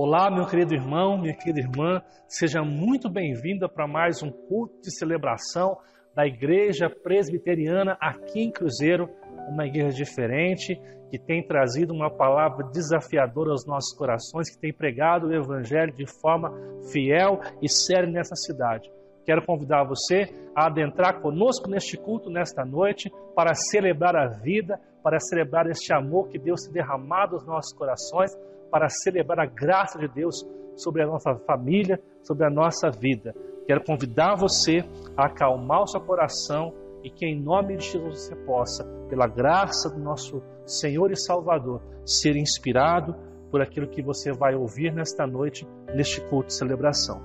Olá, meu querido irmão, minha querida irmã, seja muito bem-vinda para mais um culto de celebração da Igreja Presbiteriana aqui em Cruzeiro, uma igreja diferente, que tem trazido uma palavra desafiadora aos nossos corações, que tem pregado o Evangelho de forma fiel e séria nessa cidade. Quero convidar você a adentrar conosco neste culto, nesta noite, para celebrar a vida, para celebrar este amor que Deus tem derramado aos nossos corações, para celebrar a graça de Deus sobre a nossa família, sobre a nossa vida. Quero convidar você a acalmar o seu coração e que em nome de Jesus você possa, pela graça do nosso Senhor e Salvador, ser inspirado por aquilo que você vai ouvir nesta noite, neste culto de celebração.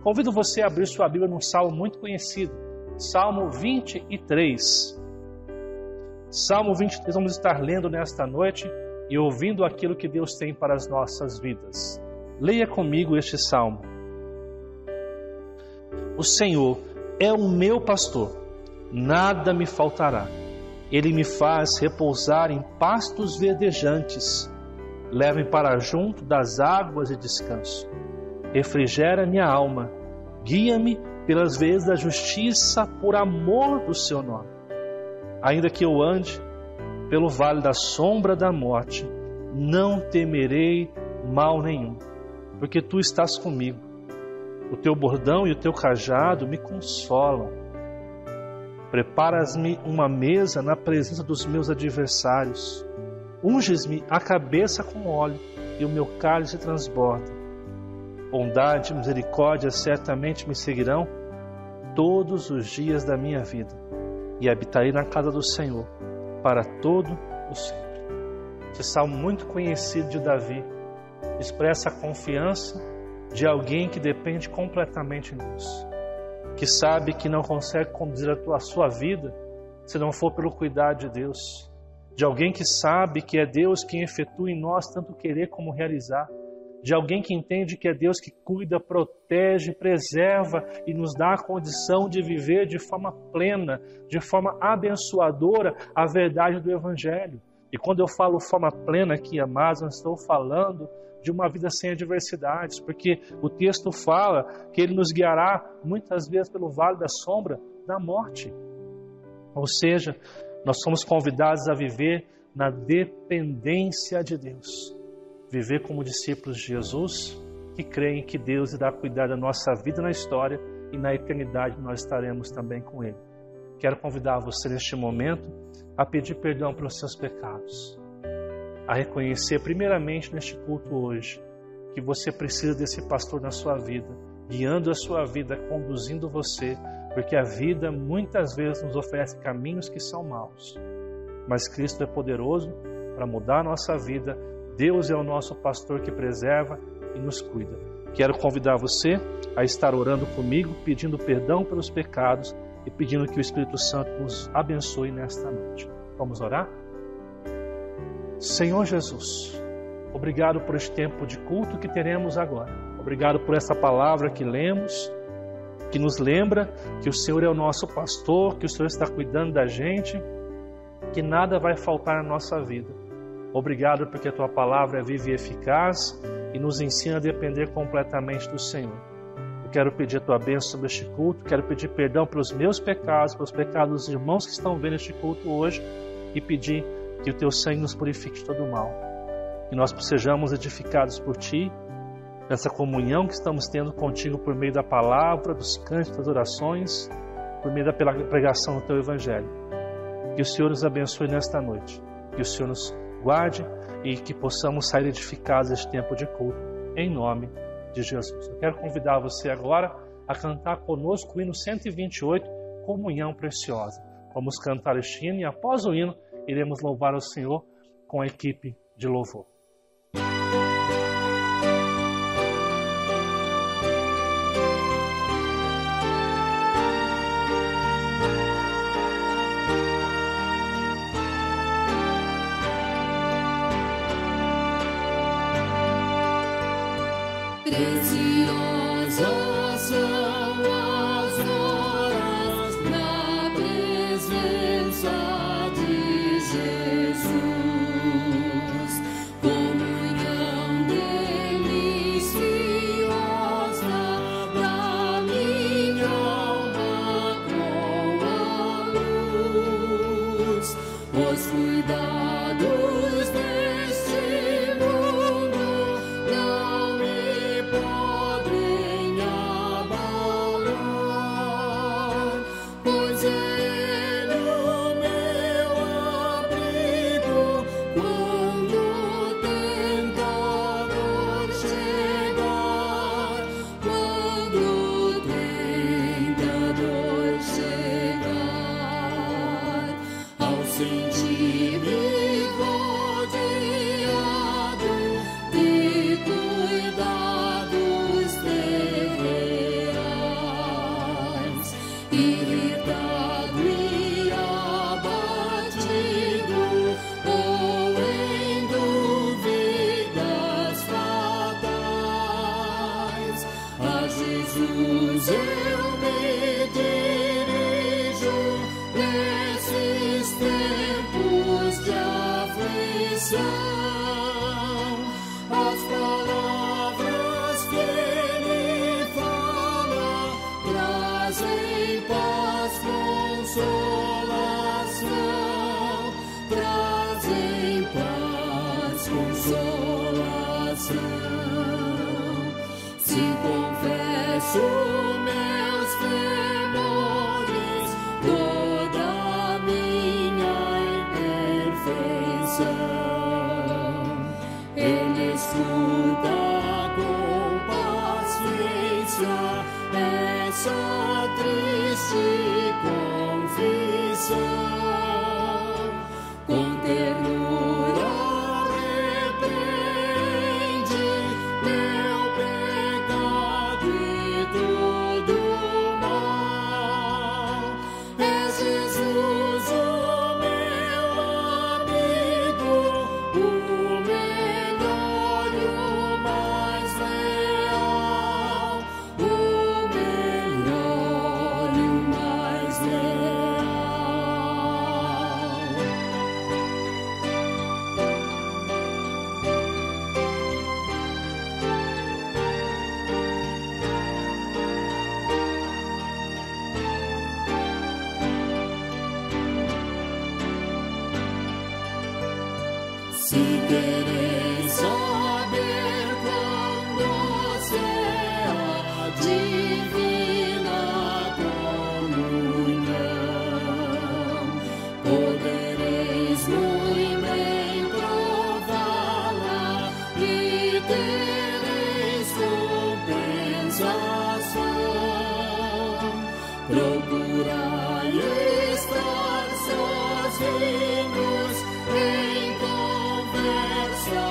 Convido você a abrir sua Bíblia num salmo muito conhecido, Salmo 23. Salmo 23 vamos estar lendo nesta noite e ouvindo aquilo que Deus tem para as nossas vidas. Leia comigo este salmo. O Senhor é o meu pastor, nada me faltará. Ele me faz repousar em pastos verdejantes, leva-me para junto das águas de descanso. Refrigera minha alma, guia-me pelas veias da justiça por amor do seu nome. Ainda que eu ande pelo vale da sombra da morte, não temerei mal nenhum, porque tu estás comigo. O teu bordão e o teu cajado me consolam. Preparas-me uma mesa na presença dos meus adversários. Unges-me a cabeça com óleo e o meu cálice transborda. Bondade e misericórdia certamente me seguirão todos os dias da minha vida, e habitarei na casa do Senhor para todo o sempre. Esse salmo muito conhecido de Davi expressa a confiança de alguém que depende completamente de Deus, que sabe que não consegue conduzir a sua vida se não for pelo cuidado de Deus, de alguém que sabe que é Deus quem efetua em nós tanto querer como realizar, de alguém que entende que é Deus que cuida, protege, preserva e nos dá a condição de viver de forma plena, de forma abençoadora a verdade do Evangelho. E quando eu falo forma plena aqui, amados, eu estou falando de uma vida sem adversidades, porque o texto fala que Ele nos guiará muitas vezes pelo vale da sombra da morte. Ou seja, nós somos convidados a viver na dependência de Deus. Viver como discípulos de Jesus, que creem que Deus irá cuidar da nossa vida na história e na eternidade nós estaremos também com Ele. Quero convidar você neste momento a pedir perdão pelos seus pecados, a reconhecer primeiramente neste culto hoje que você precisa desse pastor na sua vida, guiando a sua vida, conduzindo você, porque a vida muitas vezes nos oferece caminhos que são maus, mas Cristo é poderoso para mudar a nossa vida. Deus é o nosso pastor que preserva e nos cuida. Quero convidar você a estar orando comigo, pedindo perdão pelos pecados e pedindo que o Espírito Santo nos abençoe nesta noite. Vamos orar? Senhor Jesus, obrigado por este tempo de culto que teremos agora. Obrigado por essa palavra que lemos, que nos lembra que o Senhor é o nosso pastor, que o Senhor está cuidando da gente, que nada vai faltar na nossa vida. Obrigado porque a Tua palavra é viva e eficaz e nos ensina a depender completamente do Senhor. Eu quero pedir a Tua bênção sobre este culto, quero pedir perdão pelos meus pecados, pelos pecados dos irmãos que estão vendo este culto hoje e pedir que o Teu sangue nos purifique de todo o mal. Que nós sejamos edificados por Ti, nessa comunhão que estamos tendo contigo por meio da palavra, dos cânticos, das orações, por meio da pregação do Teu Evangelho. Que o Senhor nos abençoe nesta noite, que o Senhor nos guarde e que possamos sair edificados deste tempo de culto, em nome de Jesus. Eu quero convidar você agora a cantar conosco o hino 128, Comunhão Preciosa. Vamos cantar este hino e após o hino iremos louvar o Senhor com a equipe de louvor. Preciosas são as horas na presença de Jesus, comunhão Jesus eu me dirijo nesses tempos de aflição. As palavras que Ele fala trazem paz, consolação, trazem paz, consolação. Se confesso meus temores, toda a minha imperfeição, Ele escuta com paciência essa triste confissão. Com ternura repreende meu pecado e todo mal. É Jesus o meu amigo, o melhor e o mais leal, o melhor e o mais leal. Se quereis saber quão doce é a divina comunhão, podereis muito bem prová-la e tereis compensação. Procurai estar sozinhos em conversa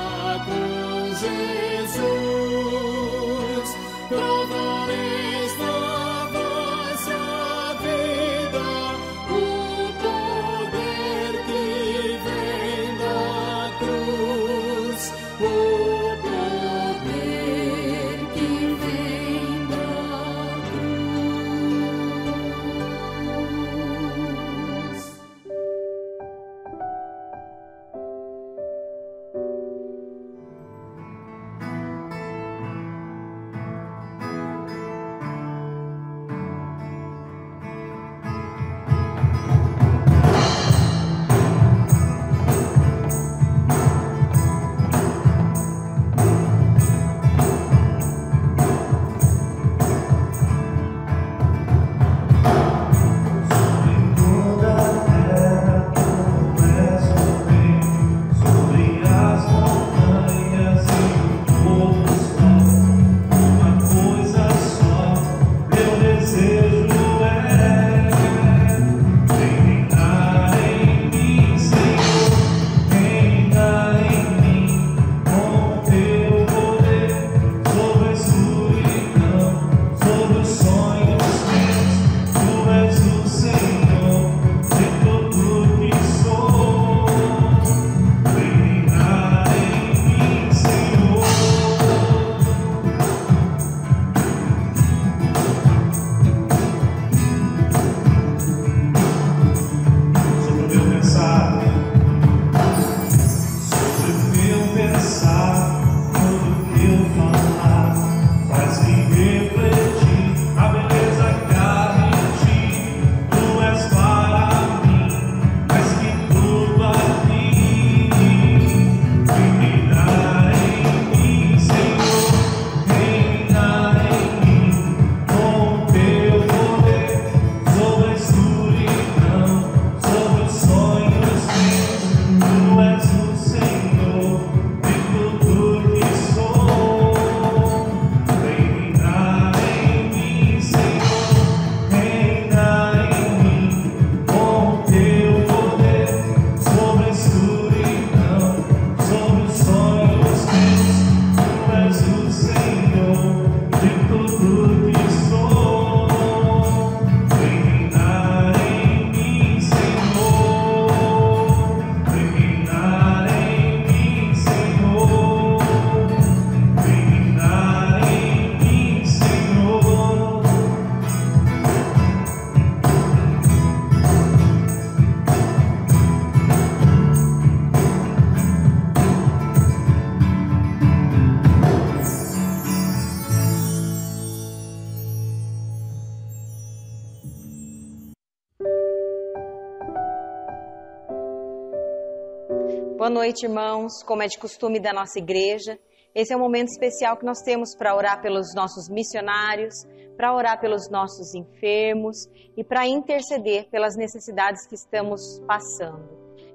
Boa noite, irmãos. Como é de costume da nossa igreja, esse é um momento especial que nós temos para orar pelos nossos missionários, para orar pelos nossos enfermos e para interceder pelas necessidades que estamos passando.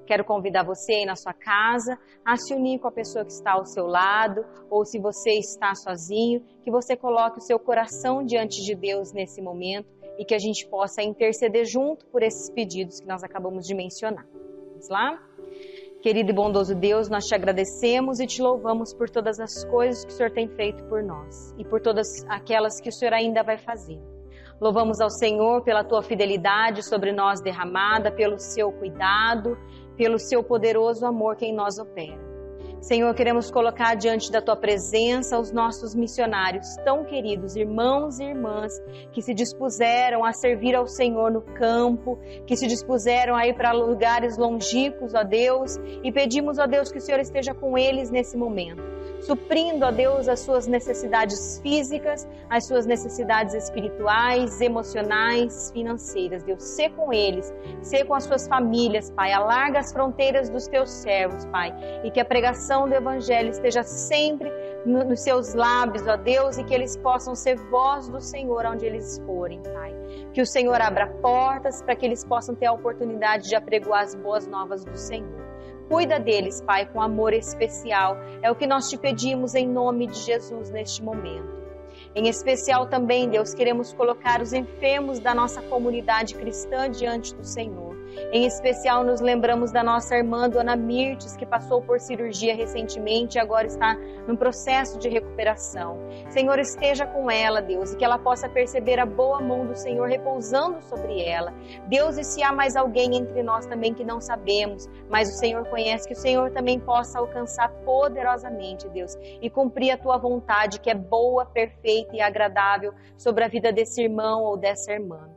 Quero convidar você aí na sua casa a se unir com a pessoa que está ao seu lado, ou se você está sozinho, que você coloque o seu coração diante de Deus nesse momento e que a gente possa interceder junto por esses pedidos que nós acabamos de mencionar. Vamos lá? Querido e bondoso Deus, nós te agradecemos e te louvamos por todas as coisas que o Senhor tem feito por nós e por todas aquelas que o Senhor ainda vai fazer. Louvamos ao Senhor pela tua fidelidade sobre nós derramada, pelo seu cuidado, pelo seu poderoso amor que em nós opera. Senhor, queremos colocar diante da tua presença os nossos missionários tão queridos, irmãos e irmãs, que se dispuseram a servir ao Senhor no campo, que se dispuseram a ir para lugares longínquos, ó Deus, e pedimos, ó Deus, que o Senhor esteja com eles nesse momento, suprindo, ó Deus, as suas necessidades físicas, as suas necessidades espirituais, emocionais, financeiras. Deus, sê com eles, sê com as suas famílias, Pai, alarga as fronteiras dos teus servos, Pai, e que a pregação do Evangelho esteja sempre nos seus lábios, ó Deus, e que eles possam ser voz do Senhor onde eles forem, Pai. Que o Senhor abra portas para que eles possam ter a oportunidade de apregoar as boas novas do Senhor. Cuida deles, Pai, com amor especial. É o que nós te pedimos em nome de Jesus neste momento. Em especial também, Deus, queremos colocar os enfermos da nossa comunidade cristã diante do Senhor. Em especial, nos lembramos da nossa irmã, Dona Mirtes, que passou por cirurgia recentemente e agora está num processo de recuperação. Senhor, esteja com ela, Deus, e que ela possa perceber a boa mão do Senhor repousando sobre ela. Deus, e se há mais alguém entre nós também que não sabemos, mas o Senhor conhece, que o Senhor também possa alcançar poderosamente, Deus, e cumprir a tua vontade, que é boa, perfeita e agradável sobre a vida desse irmão ou dessa irmã.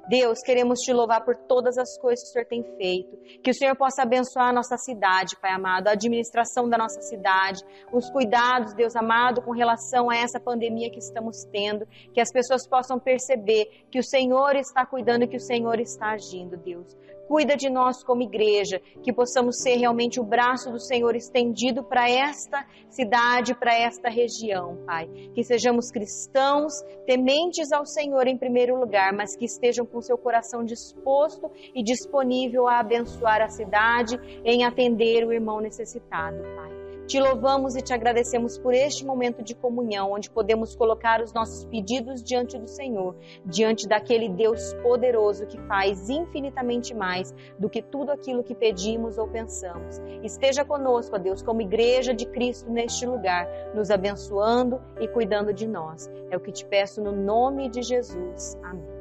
Deus, queremos te louvar por todas as coisas que o Senhor tem feito, que o Senhor possa abençoar a nossa cidade, Pai amado, a administração da nossa cidade, os cuidados, Deus amado, com relação a essa pandemia que estamos tendo, que as pessoas possam perceber que o Senhor está cuidando e que o Senhor está agindo, Deus. Cuida de nós como igreja, que possamos ser realmente o braço do Senhor estendido para esta cidade, para esta região, Pai. Que sejamos cristãos, tementes ao Senhor em primeiro lugar, mas que estejam com seu coração disposto e disponível a abençoar a cidade, em atender o irmão necessitado, Pai. Te louvamos e te agradecemos por este momento de comunhão, onde podemos colocar os nossos pedidos diante do Senhor, diante daquele Deus poderoso que faz infinitamente mais do que tudo aquilo que pedimos ou pensamos. Esteja conosco, ó Deus, como igreja de Cristo neste lugar, nos abençoando e cuidando de nós. É o que te peço no nome de Jesus. Amém.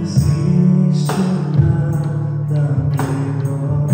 Existe nada melhor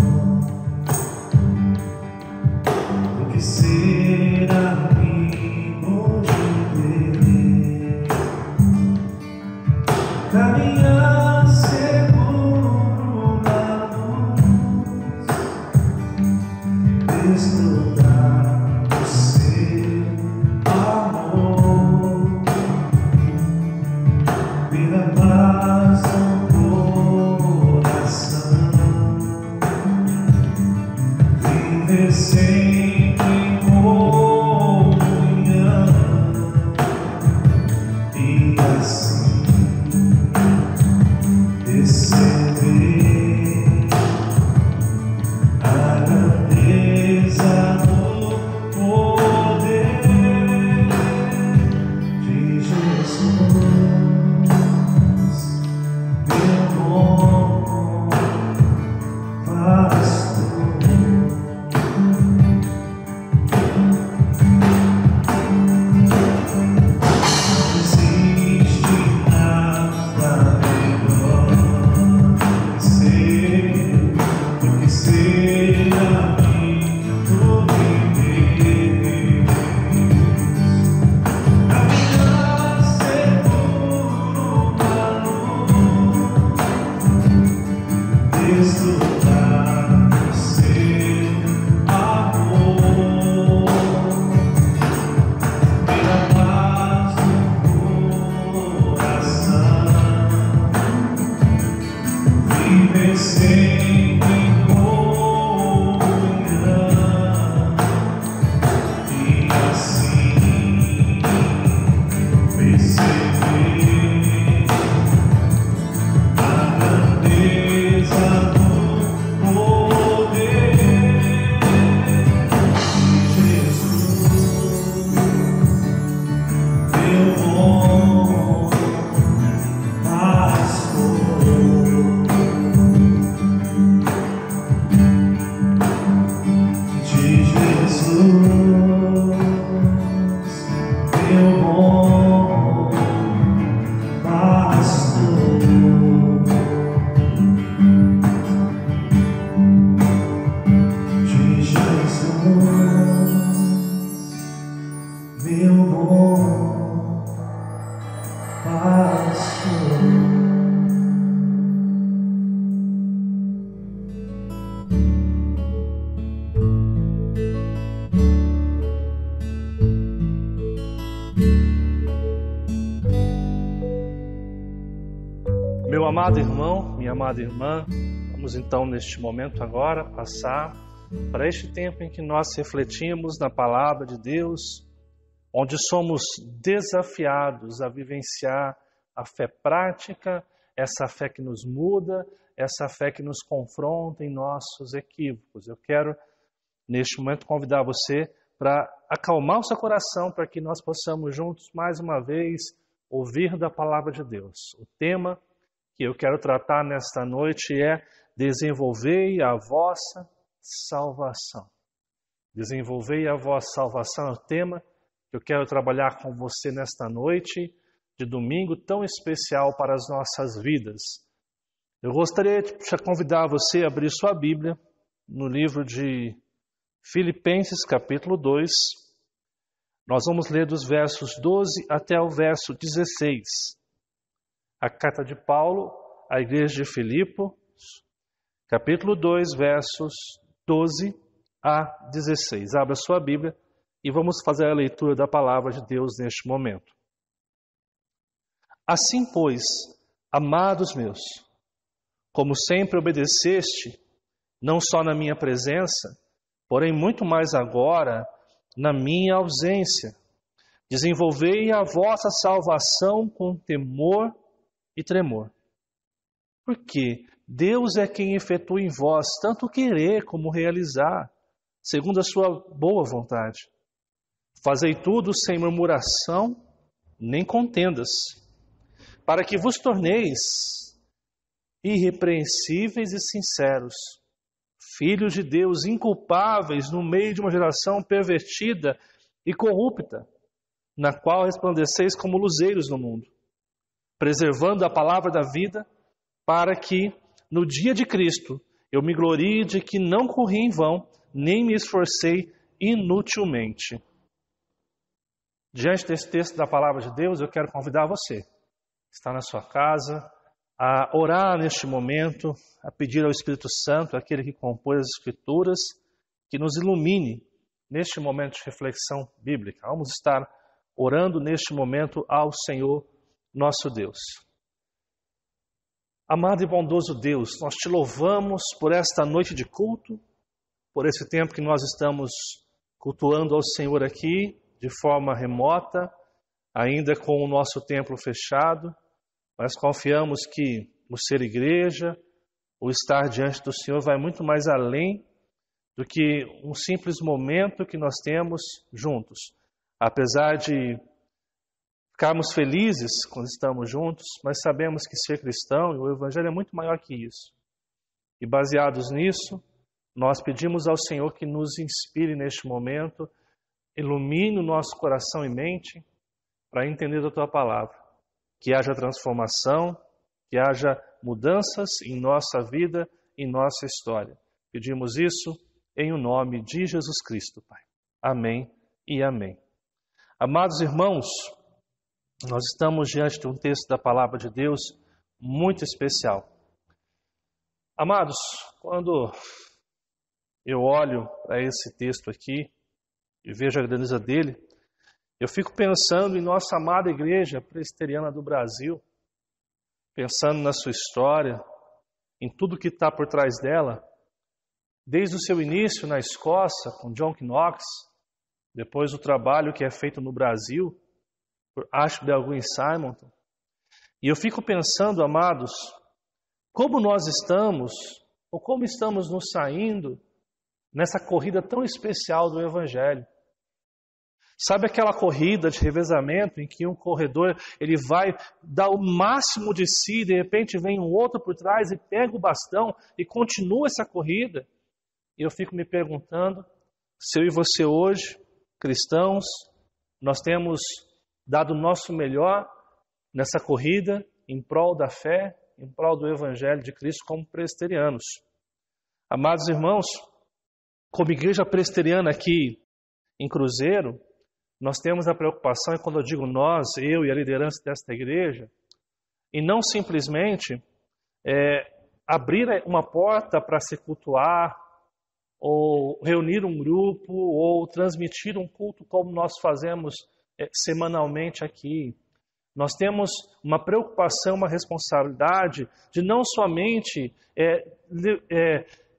Meu amado irmão, minha amada irmã, vamos então neste momento agora passar para este tempo em que nós refletimos na palavra de Deus, onde somos desafiados a vivenciar a fé prática, essa fé que nos muda, essa fé que nos confronta em nossos equívocos. Eu quero neste momento convidar você para acalmar o seu coração, para que nós possamos juntos mais uma vez ouvir da palavra de Deus. O tema que eu quero tratar nesta noite é desenvolvei a vossa salvação. Desenvolvei a vossa salvação é o tema que eu quero trabalhar com você nesta noite de domingo tão especial para as nossas vidas. Eu gostaria de convidar você a abrir sua Bíblia no livro de Filipenses, capítulo 2. Nós vamos ler dos versos 12 até o verso 16. A carta de Paulo à igreja de Filipe, capítulo 2, versos 12 a 16. Abra sua Bíblia e vamos fazer a leitura da palavra de Deus neste momento. Assim, pois, amados meus, como sempre obedeceste, não só na minha presença, porém muito mais agora na minha ausência, desenvolvei a vossa salvação com temor e tremor. Porque Deus é quem efetua em vós tanto querer como realizar, segundo a sua boa vontade. Fazei tudo sem murmuração, nem contendas, para que vos torneis irrepreensíveis e sinceros, filhos de Deus inculpáveis no meio de uma geração pervertida e corrupta, na qual resplandeceis como luzeiros no mundo, preservando a palavra da vida, para que, no dia de Cristo, eu me glorie de que não corri em vão, nem me esforcei inutilmente. Diante desse texto da palavra de Deus, eu quero convidar você, que está na sua casa, a orar neste momento, a pedir ao Espírito Santo, aquele que compôs as Escrituras, que nos ilumine neste momento de reflexão bíblica. Vamos estar orando neste momento ao Senhor nosso Deus. Amado e bondoso Deus, nós te louvamos por esta noite de culto, por esse tempo que nós estamos cultuando ao Senhor aqui, de forma remota, ainda com o nosso templo fechado, mas confiamos que o ser igreja, o estar diante do Senhor vai muito mais além do que um simples momento que nós temos juntos. Apesar de ficarmos felizes quando estamos juntos, mas sabemos que ser cristão e o Evangelho é muito maior que isso. E baseados nisso, nós pedimos ao Senhor que nos inspire neste momento, ilumine o nosso coração e mente para entender a Tua Palavra. Que haja transformação, que haja mudanças em nossa vida, em nossa história. Pedimos isso em o nome de Jesus Cristo, Pai. Amém e amém. Amados irmãos, nós estamos diante de um texto da Palavra de Deus muito especial. Amados, quando eu olho para esse texto aqui e vejo a grandeza dele, eu fico pensando em nossa amada Igreja Presbiteriana do Brasil, pensando na sua história, em tudo que está por trás dela, desde o seu início na Escócia, com John Knox, depois o trabalho que é feito no Brasil, por Ashbel Green Simonton. E eu fico pensando, amados, como nós estamos, ou como estamos nos saindo nessa corrida tão especial do Evangelho. Sabe aquela corrida de revezamento em que um corredor ele vai dar o máximo de si, e de repente vem um outro por trás e pega o bastão e continua essa corrida? E eu fico me perguntando se eu e você hoje, cristãos, nós temos dado o nosso melhor nessa corrida em prol da fé, em prol do Evangelho de Cristo como presbiterianos. Amados irmãos, como igreja presbiteriana aqui em Cruzeiro, nós temos a preocupação, e quando eu digo nós, eu e a liderança desta igreja, e não simplesmente abrir uma porta para se cultuar, ou reunir um grupo, ou transmitir um culto como nós fazemos semanalmente aqui. Nós temos uma preocupação, uma responsabilidade de não somente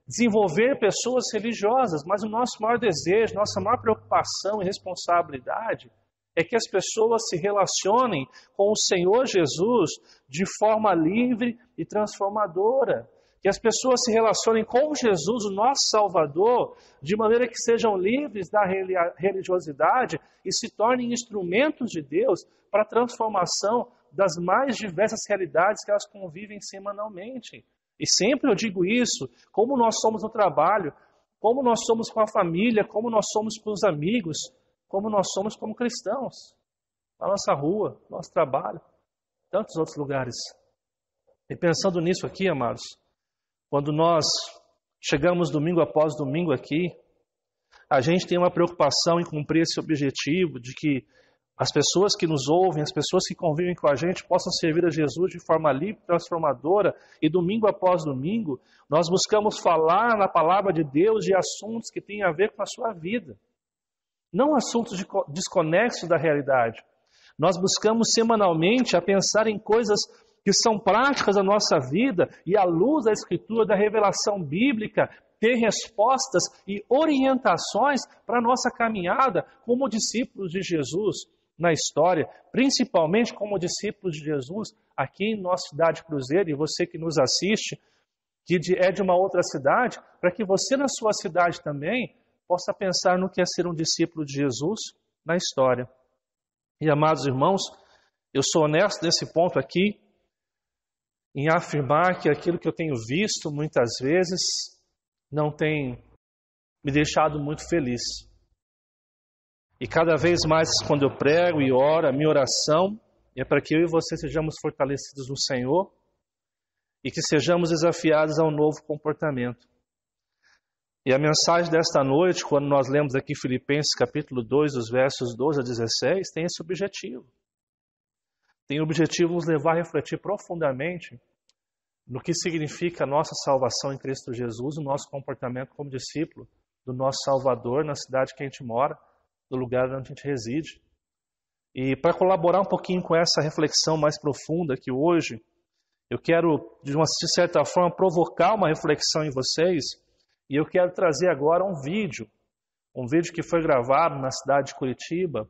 desenvolver pessoas religiosas, mas o nosso maior desejo, nossa maior preocupação e responsabilidade é que as pessoas se relacionem com o Senhor Jesus de forma livre e transformadora. Que as pessoas se relacionem com Jesus, o nosso Salvador, de maneira que sejam livres da religiosidade e se tornem instrumentos de Deus para a transformação das mais diversas realidades que elas convivem semanalmente. E sempre eu digo isso, como nós somos no trabalho, como nós somos com a família, como nós somos com os amigos, como nós somos como cristãos, na nossa rua, no nosso trabalho, tantos outros lugares. E pensando nisso aqui, amados, quando nós chegamos domingo após domingo aqui, a gente tem uma preocupação em cumprir esse objetivo de que as pessoas que nos ouvem, as pessoas que convivem com a gente possam servir a Jesus de forma livre, transformadora, e domingo após domingo nós buscamos falar na palavra de Deus de assuntos que têm a ver com a sua vida. Não assuntos desconexos da realidade. Nós buscamos semanalmente a pensar em coisas que são práticas da nossa vida e à luz da Escritura, da revelação bíblica, ter respostas e orientações para a nossa caminhada como discípulos de Jesus na história, principalmente como discípulos de Jesus aqui em nossa cidade Cruzeiro, e você que nos assiste, que é de uma outra cidade, para que você na sua cidade também possa pensar no que é ser um discípulo de Jesus na história. E amados irmãos, eu sou honesto nesse ponto aqui, em afirmar que aquilo que eu tenho visto muitas vezes não tem me deixado muito feliz. E cada vez mais quando eu prego e oro, a minha oração é para que eu e você sejamos fortalecidos no Senhor e que sejamos desafiados a um novo comportamento. E a mensagem desta noite, quando nós lemos aqui Filipenses capítulo 2, os versos 12 a 16, tem esse objetivo. Tem o objetivo de nos levar a refletir profundamente no que significa a nossa salvação em Cristo Jesus, o nosso comportamento como discípulo do nosso Salvador na cidade que a gente mora, no lugar onde a gente reside. E para colaborar um pouquinho com essa reflexão mais profunda que hoje, eu quero, de certa forma, provocar uma reflexão em vocês, e eu quero trazer agora um vídeo que foi gravado na cidade de Curitiba,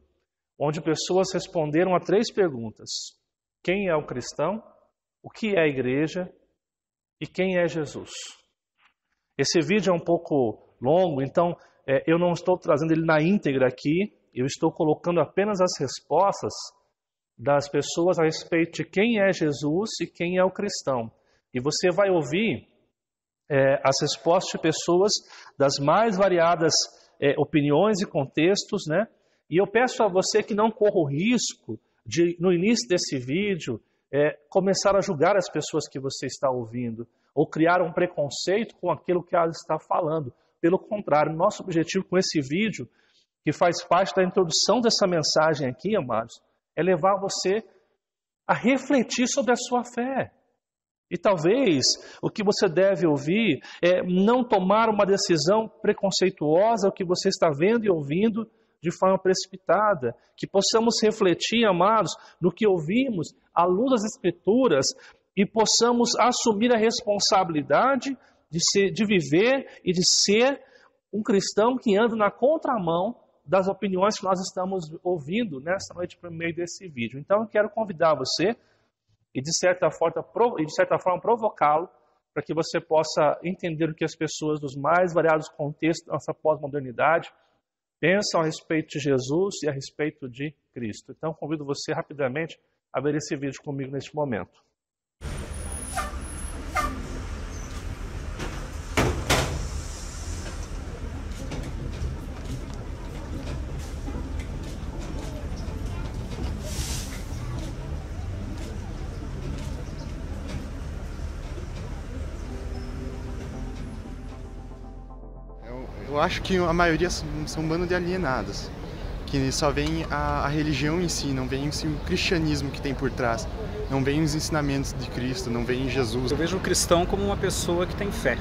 onde pessoas responderam a 3 perguntas. Quem é o cristão? O que é a igreja? E quem é Jesus? Esse vídeo é um pouco longo, então eu não estou trazendo ele na íntegra aqui, eu estou colocando apenas as respostas das pessoas a respeito de quem é Jesus e quem é o cristão. E você vai ouvir as respostas de pessoas das mais variadas opiniões e contextos, né? E eu peço a você que não corra o risco de, no início desse vídeo, começar a julgar as pessoas que você está ouvindo, ou criar um preconceito com aquilo que ela está falando. Pelo contrário, nosso objetivo com esse vídeo, que faz parte da introdução dessa mensagem aqui, amados, é levar você a refletir sobre a sua fé. E talvez o que você deve ouvir é não tomar uma decisão preconceituosa, o que você está vendo e ouvindo de forma precipitada. Que possamos refletir, amados, no que ouvimos, à luz das Escrituras, e possamos assumir a responsabilidade de viver e de ser um cristão que anda na contramão das opiniões que nós estamos ouvindo nesta noite por meio desse vídeo. Então eu quero convidar você e de certa forma provocá-lo para que você possa entender o que as pessoas dos mais variados contextos da nossa pós-modernidade pensam a respeito de Jesus e a respeito de Cristo. Então convido você rapidamente a ver esse vídeo comigo neste momento. Eu acho que a maioria são um bando de alienados, que só veem a religião em si, não veem o cristianismo que tem por trás, não veem os ensinamentos de Cristo, não veem Jesus. Eu vejo o cristão como uma pessoa que tem fé.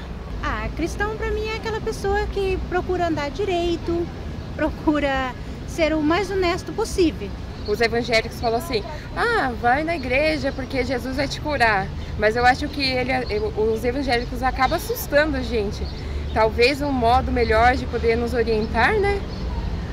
Cristão para mim é aquela pessoa que procura andar direito, procura ser o mais honesto possível. Os evangélicos falam assim, vai na igreja porque Jesus vai te curar. Mas eu acho que os evangélicos acabam assustando a gente. Talvez um modo melhor de poder nos orientar, né?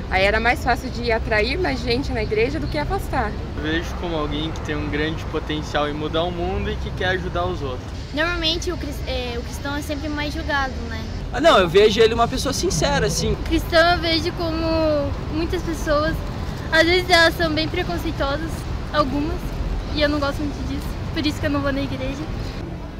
Aí era mais fácil de atrair mais gente na igreja do que afastar. Eu vejo como alguém que tem um grande potencial em mudar o mundo e que quer ajudar os outros. Normalmente o cristão é sempre mais julgado, né? Não, eu vejo ele uma pessoa sincera, assim. O cristão eu vejo como muitas pessoas, às vezes elas são bem preconceituosas, algumas, e eu não gosto muito disso, por isso que eu não vou na igreja.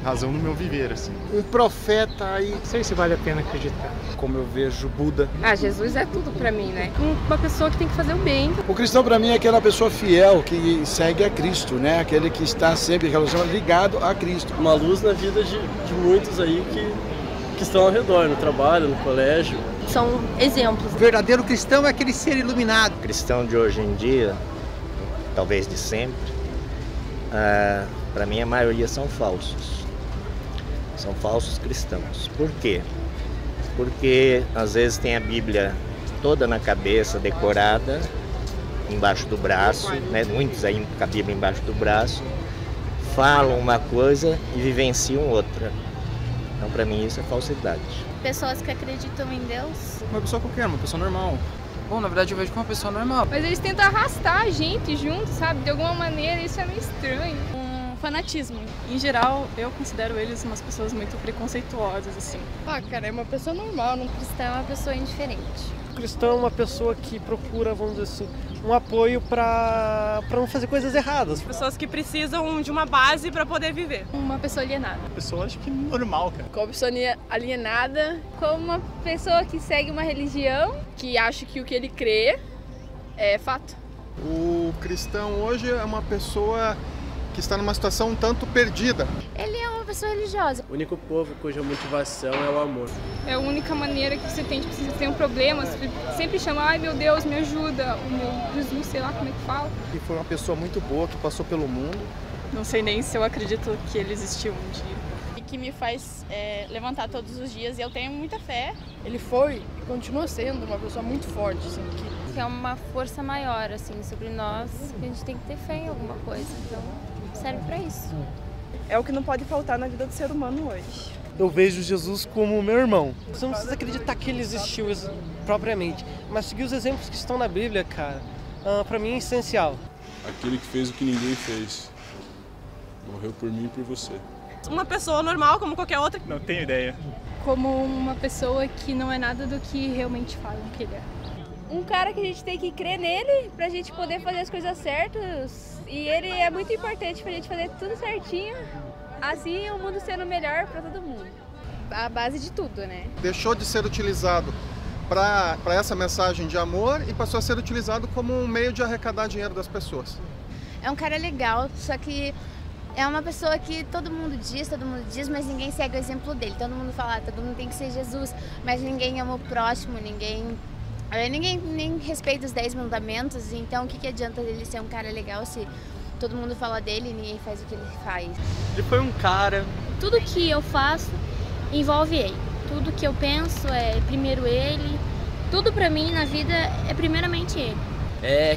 Razão no meu viver, assim. Um profeta aí, não sei se vale a pena acreditar. Como eu vejo Buda. Jesus é tudo pra mim, né? Uma pessoa que tem que fazer o bem. O cristão pra mim é aquela pessoa fiel que segue a Cristo, né? Aquele que está sempre relacionado, ligado a Cristo. Uma luz na vida de muitos aí que estão ao redor, no trabalho, no colégio. São exemplos. O verdadeiro cristão é aquele ser iluminado. O cristão de hoje em dia, talvez de sempre, para mim a maioria são falsos. São falsos cristãos. Por quê? Porque às vezes tem a Bíblia toda na cabeça, decorada, embaixo do braço, né? Muitos aí com a Bíblia embaixo do braço, falam uma coisa e vivenciam outra. Então para mim isso é falsidade. Pessoas que acreditam em Deus. Uma pessoa qualquer, uma pessoa normal. Bom, na verdade eu vejo como uma pessoa normal. Mas eles tentam arrastar a gente junto, sabe? De alguma maneira, isso é meio estranho. Fanatismo. Em geral, eu considero eles umas pessoas muito preconceituosas, assim. Cara, é uma pessoa normal. O cristão é uma pessoa indiferente. O cristão é uma pessoa que procura, vamos dizer assim, um apoio para não fazer coisas erradas. Pessoas que precisam de uma base para poder viver. Uma pessoa alienada. Uma pessoa, acho que normal, cara. Como pessoa alienada, como uma pessoa que segue uma religião, que acha que o que ele crê é fato. O cristão hoje é uma pessoa que está numa situação um tanto perdida. Ele é uma pessoa religiosa. O único povo cuja motivação é o amor. É a única maneira que você tem, tipo, se você tem um problema, você sempre chama, ai meu Deus, me ajuda, o meu Jesus, sei lá como é que fala. E foi uma pessoa muito boa que passou pelo mundo. Não sei nem se eu acredito que ele existiu um dia. E que me faz levantar todos os dias, e eu tenho muita fé. Ele foi e continua sendo uma pessoa muito forte, assim. Que é uma força maior, assim, sobre nós, que a gente tem que ter fé em alguma coisa, então serve para isso. É o que não pode faltar na vida do ser humano hoje. Eu vejo Jesus como meu irmão. Você não precisa acreditar que ele existiu propriamente, mas seguir os exemplos que estão na Bíblia, cara, pra mim é essencial. Aquele que fez o que ninguém fez. Morreu por mim e por você. Uma pessoa normal, como qualquer outra. Não tenho ideia. Como uma pessoa que não é nada do que realmente falam que ele é. Um cara que a gente tem que crer nele pra gente poder fazer as coisas certas. E ele é muito importante pra gente fazer tudo certinho. Assim o mundo sendo melhor pra todo mundo. A base de tudo, né? Deixou de ser utilizado para essa mensagem de amor e passou a ser utilizado como um meio de arrecadar dinheiro das pessoas. É um cara legal, só que é uma pessoa que todo mundo diz, mas ninguém segue o exemplo dele. Todo mundo fala, todo mundo tem que ser Jesus, mas ninguém ama o próximo, ninguém nem respeita os 10 mandamentos. Então o que adianta ele ser um cara legal se todo mundo fala dele e ninguém faz o que ele faz? Ele foi um cara... Tudo que eu faço envolve ele. Tudo que eu penso é primeiro ele. Tudo pra mim na vida é primeiramente ele.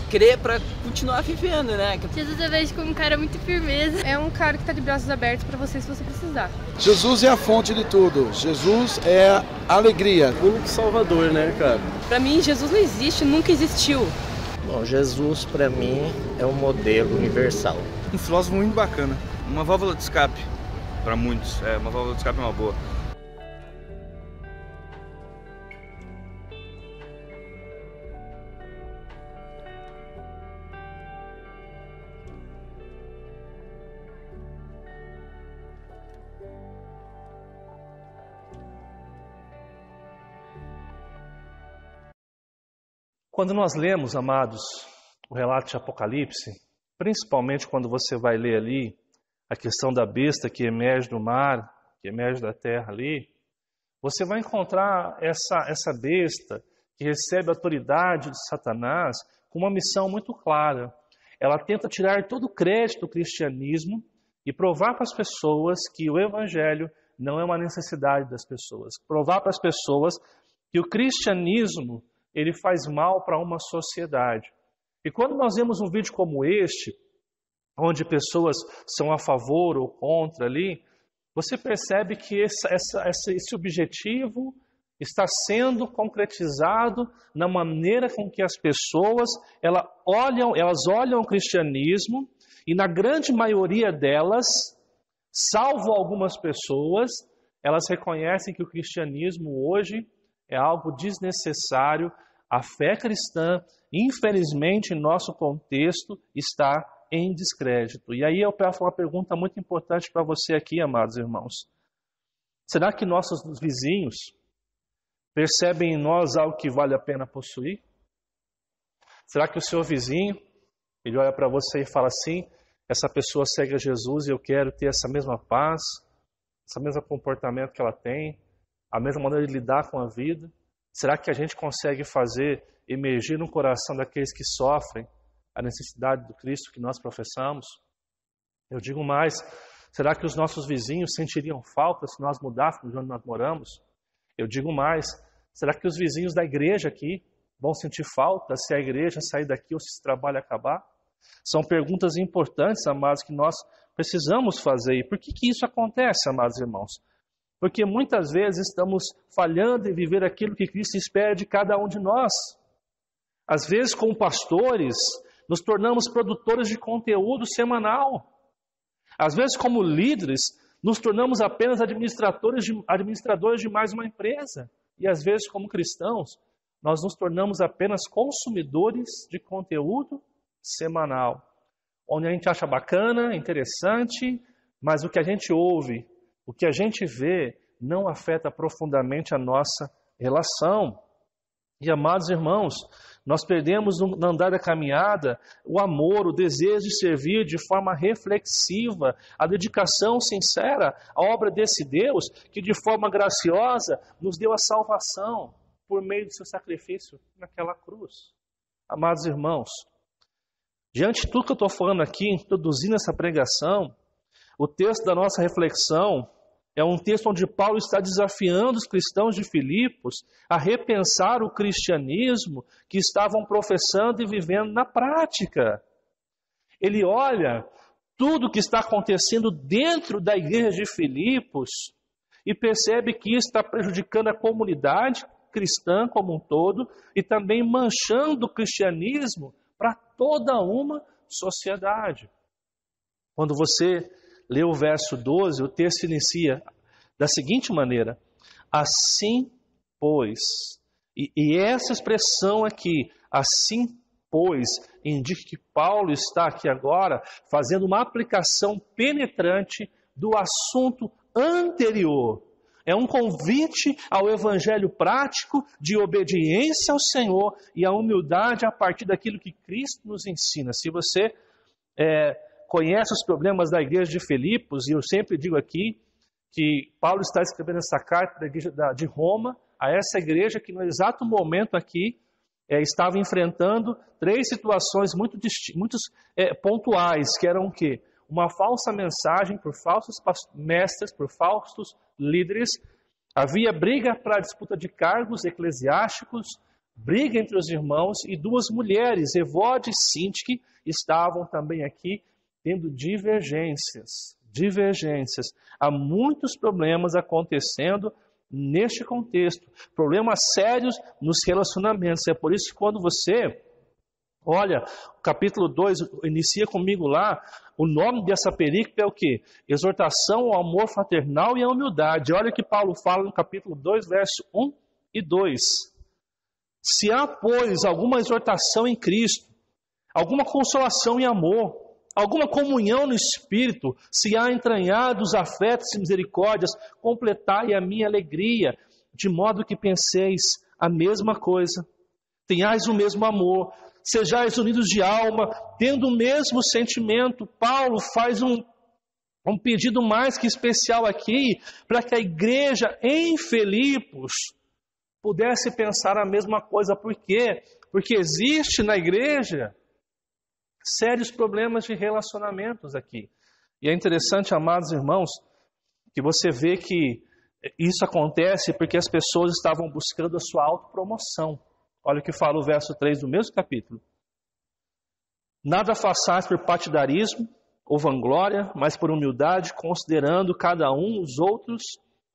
crer para continuar vivendo, né? Jesus eu vejo como um cara muito firmeza. É um cara que está de braços abertos para você se você precisar. Jesus é a fonte de tudo. Jesus é a alegria. O único salvador, né, cara? Para mim, Jesus não existe, nunca existiu. Bom, Jesus para mim é um modelo universal. Um filósofo muito bacana. Uma válvula de escape para muitos. Uma válvula de escape é uma boa. Quando nós lemos, amados, o relato de Apocalipse, principalmente quando você vai ler ali a questão da besta que emerge do mar, que emerge da terra ali, você vai encontrar essa besta que recebe a autoridade de Satanás com uma missão muito clara. Ela tenta tirar todo o crédito do cristianismo e provar para as pessoas que o evangelho não é uma necessidade das pessoas. Provar para as pessoas que o cristianismo ele faz mal para uma sociedade. E quando nós vemos um vídeo como este, onde pessoas são a favor ou contra ali, você percebe que esse objetivo está sendo concretizado na maneira com que as pessoas elas olham o cristianismo e na grande maioria delas, salvo algumas pessoas, elas reconhecem que o cristianismo hoje é algo desnecessário. A fé cristã, infelizmente, em nosso contexto, está em descrédito. E aí eu faço uma pergunta muito importante para você aqui, amados irmãos. Será que nossos vizinhos percebem em nós algo que vale a pena possuir? Será que o seu vizinho, ele olha para você e fala assim, essa pessoa segue a Jesus e eu quero ter essa mesma paz, esse mesmo comportamento que ela tem, a mesma maneira de lidar com a vida? Será que a gente consegue fazer emergir no coração daqueles que sofrem a necessidade do Cristo que nós professamos? Eu digo mais, será que os nossos vizinhos sentiriam falta se nós mudássemos de onde nós moramos? Eu digo mais, será que os vizinhos da igreja aqui vão sentir falta se a igreja sair daqui ou se esse trabalho acabar? São perguntas importantes, amados, que nós precisamos fazer. E por que isso acontece, amados irmãos? Porque muitas vezes estamos falhando em viver aquilo que Cristo espera de cada um de nós. Às vezes, como pastores, nos tornamos produtores de conteúdo semanal. Às vezes, como líderes, nos tornamos apenas administradores de mais uma empresa. E às vezes, como cristãos, nós nos tornamos apenas consumidores de conteúdo semanal. Onde a gente acha bacana, interessante, mas o que a gente ouve, o que a gente vê não afeta profundamente a nossa relação. E, amados irmãos, nós perdemos no andar da caminhada o amor, o desejo de servir de forma reflexiva, a dedicação sincera à obra desse Deus que de forma graciosa nos deu a salvação por meio do seu sacrifício naquela cruz. Amados irmãos, diante de tudo que eu estou falando aqui, introduzindo essa pregação, o texto da nossa reflexão é um texto onde Paulo está desafiando os cristãos de Filipos a repensar o cristianismo que estavam professando e vivendo na prática. Ele olha tudo o que está acontecendo dentro da igreja de Filipos e percebe que isso está prejudicando a comunidade cristã como um todo e também manchando o cristianismo para toda uma sociedade. Quando você lê o verso 12, o texto inicia da seguinte maneira: assim, pois. E essa expressão aqui, assim, pois, indica que Paulo está aqui agora fazendo uma aplicação penetrante do assunto anterior. É um convite ao evangelho prático de obediência ao Senhor e à humildade a partir daquilo que Cristo nos ensina. Se você conhece os problemas da igreja de Filipos, e eu sempre digo aqui que Paulo está escrevendo essa carta da igreja de Roma, a essa igreja que no exato momento aqui estava enfrentando 3 situações muito pontuais, que eram o quê? Uma falsa mensagem por falsos mestres, por falsos líderes. Havia briga para a disputa de cargos eclesiásticos, briga entre os irmãos e duas mulheres, Evode e Sintique, estavam também aqui tendo divergências. Há muitos problemas acontecendo neste contexto, problemas sérios nos relacionamentos. É por isso que quando você olha, o capítulo 2 inicia comigo lá, o nome dessa perícope é o quê? Exortação ao amor fraternal e à humildade. Olha o que Paulo fala no capítulo 2, verso 1 e 2. Se há, pois, alguma exortação em Cristo, alguma consolação em amor, alguma comunhão no Espírito, se há entranhados afetos e misericórdias, completai a minha alegria, de modo que penseis a mesma coisa, tenhais o mesmo amor, sejais unidos de alma, tendo o mesmo sentimento. Paulo faz um pedido mais que especial aqui, para que a igreja em Filipos pudesse pensar a mesma coisa. Por quê? Porque existe na igreja sérios problemas de relacionamentos aqui. E é interessante, amados irmãos, que você vê que isso acontece porque as pessoas estavam buscando a sua autopromoção. Olha o que fala o verso 3 do mesmo capítulo. Nada façais por partidarismo ou vanglória, mas por humildade, considerando cada um os outros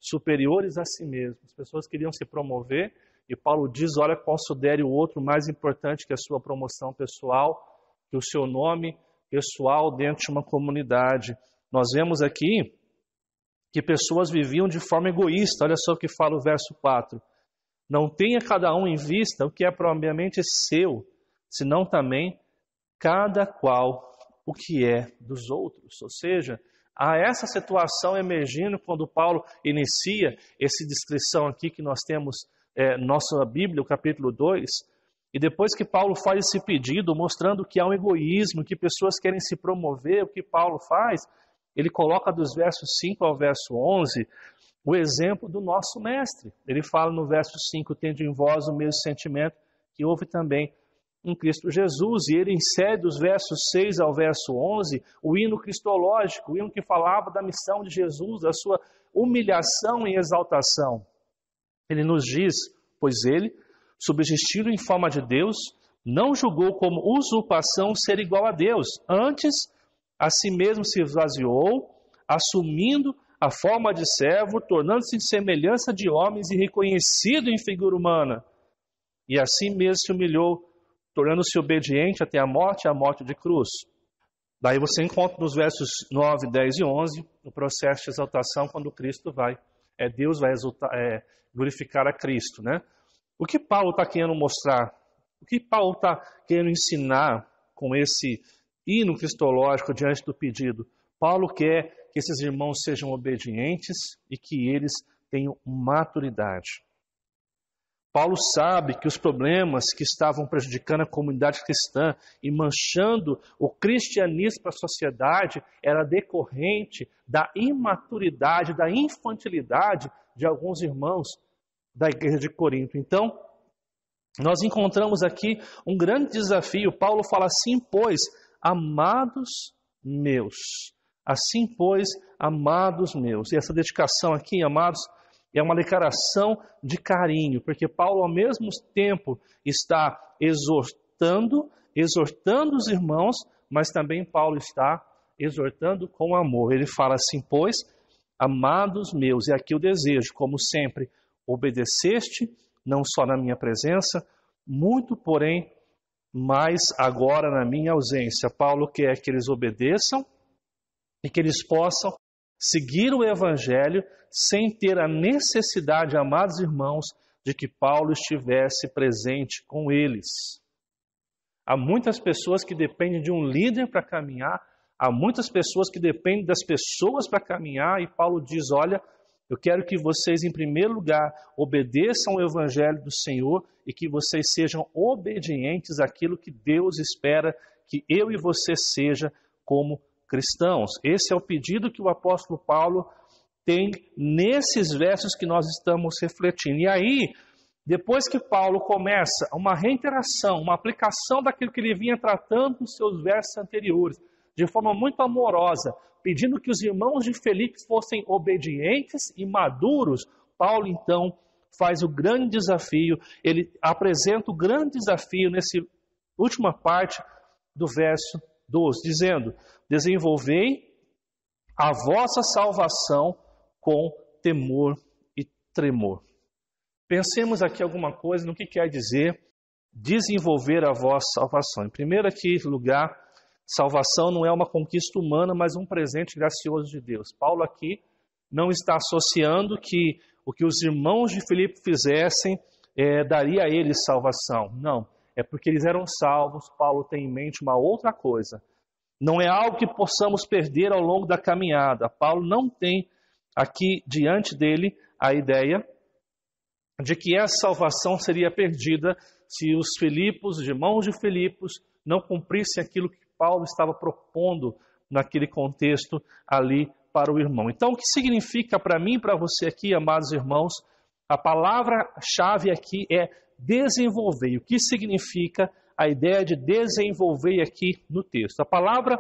superiores a si mesmo. As pessoas queriam se promover e Paulo diz, olha, considere o outro mais importante que a sua promoção pessoal, que o seu nome pessoal dentro de uma comunidade. Nós vemos aqui que pessoas viviam de forma egoísta. Olha só o que fala o verso 4. Não tenha cada um em vista o que é propriamente seu, senão também cada qual o que é dos outros. Ou seja, há essa situação emergindo quando Paulo inicia essa descrição aqui que nós temos nossa Bíblia, o capítulo 2, e depois que Paulo faz esse pedido, mostrando que há um egoísmo, que pessoas querem se promover, o que Paulo faz? Ele coloca dos versos 5 ao verso 11 o exemplo do nosso mestre. Ele fala no verso 5, tende em vós o mesmo sentimento que houve também em Cristo Jesus. E ele insere dos versos 6 ao verso 11 o hino cristológico, o hino que falava da missão de Jesus, da sua humilhação e exaltação. Ele nos diz, pois ele, subsistindo em forma de Deus, não julgou como usurpação ser igual a Deus. Antes, a si mesmo se esvaziou, assumindo a forma de servo, tornando-se em semelhança de homens e reconhecido em figura humana. E assim mesmo se humilhou, tornando-se obediente até a morte de cruz. Daí você encontra nos versos 9, 10 e 11 o processo de exaltação quando Cristo vai. Deus vai glorificar a Cristo, né? O que Paulo está querendo mostrar? O que Paulo está querendo ensinar com esse hino cristológico diante do pedido? Paulo quer que esses irmãos sejam obedientes e que eles tenham maturidade. Paulo sabe que os problemas que estavam prejudicando a comunidade cristã e manchando o cristianismo para a sociedade era decorrente da imaturidade, da infantilidade de alguns irmãos da igreja de Corinto. Então, nós encontramos aqui um grande desafio. Paulo fala assim, pois, amados meus. Assim, pois, amados meus. E essa dedicação aqui, amados, é uma declaração de carinho, porque Paulo, ao mesmo tempo, está exortando os irmãos, mas também Paulo está exortando com amor. Ele fala assim, pois, amados meus, e aqui o desejo, como sempre, obedeceste, não só na minha presença, muito, porém, mais agora na minha ausência. Paulo quer que eles obedeçam e que eles possam seguir o Evangelho sem ter a necessidade, amados irmãos, de que Paulo estivesse presente com eles. Há muitas pessoas que dependem de um líder para caminhar, há muitas pessoas que dependem das pessoas para caminhar, e Paulo diz, olha, eu quero que vocês, em primeiro lugar, obedeçam o Evangelho do Senhor e que vocês sejam obedientes àquilo que Deus espera que eu e você seja como cristãos. Esse é o pedido que o apóstolo Paulo tem nesses versos que nós estamos refletindo. E aí, depois que Paulo começa uma reiteração, uma aplicação daquilo que ele vinha tratando nos seus versos anteriores, de forma muito amorosa, pedindo que os irmãos de Filipos fossem obedientes e maduros, Paulo então faz o grande desafio, ele apresenta o grande desafio nessa última parte do verso 12, dizendo: desenvolvei a vossa salvação com temor e tremor. Pensemos aqui alguma coisa no que quer dizer desenvolver a vossa salvação. Em primeiro lugar, salvação não é uma conquista humana, mas um presente gracioso de Deus. Paulo aqui não está associando que o que os irmãos de Filipe fizessem daria a eles salvação. Não, é porque eles eram salvos. Paulo tem em mente uma outra coisa. Não é algo que possamos perder ao longo da caminhada. Paulo não tem aqui diante dele a ideia de que essa salvação seria perdida se os irmãos de Filipos, não cumprissem aquilo que Paulo estava propondo naquele contexto ali para o irmão. Então, o que significa para mim e para você aqui, amados irmãos, a palavra-chave aqui é desenvolver. O que significa a ideia de desenvolver aqui no texto? A palavra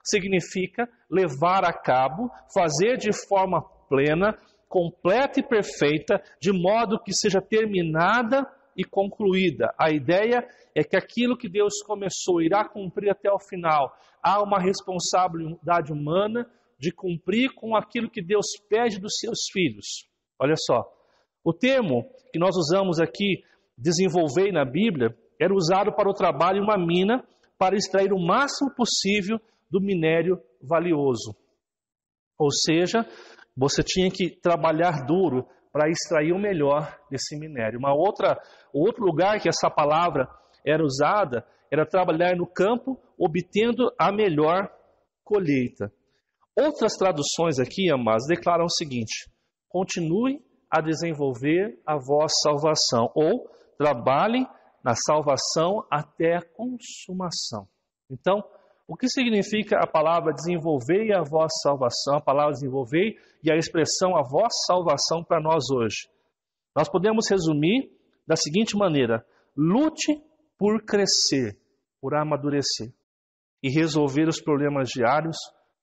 significa levar a cabo, fazer de forma plena, completa e perfeita, de modo que seja terminada e concluída. A ideia é que aquilo que Deus começou irá cumprir até o final. Há uma responsabilidade humana de cumprir com aquilo que Deus pede dos seus filhos. Olha só, o termo que nós usamos aqui, desenvolver na Bíblia, era usado para o trabalho em uma mina para extrair o máximo possível do minério valioso. Ou seja, você tinha que trabalhar duro para extrair o melhor desse minério. Outro lugar que essa palavra era usada era trabalhar no campo, obtendo a melhor colheita. Outras traduções aqui, amados, declaram o seguinte: continue a desenvolver a vossa salvação, ou trabalhem na salvação até a consumação. Então, o que significa a palavra desenvolver a vossa salvação, a palavra desenvolver e a expressão a vossa salvação para nós hoje? Nós podemos resumir da seguinte maneira: lute por crescer, por amadurecer e resolver os problemas diários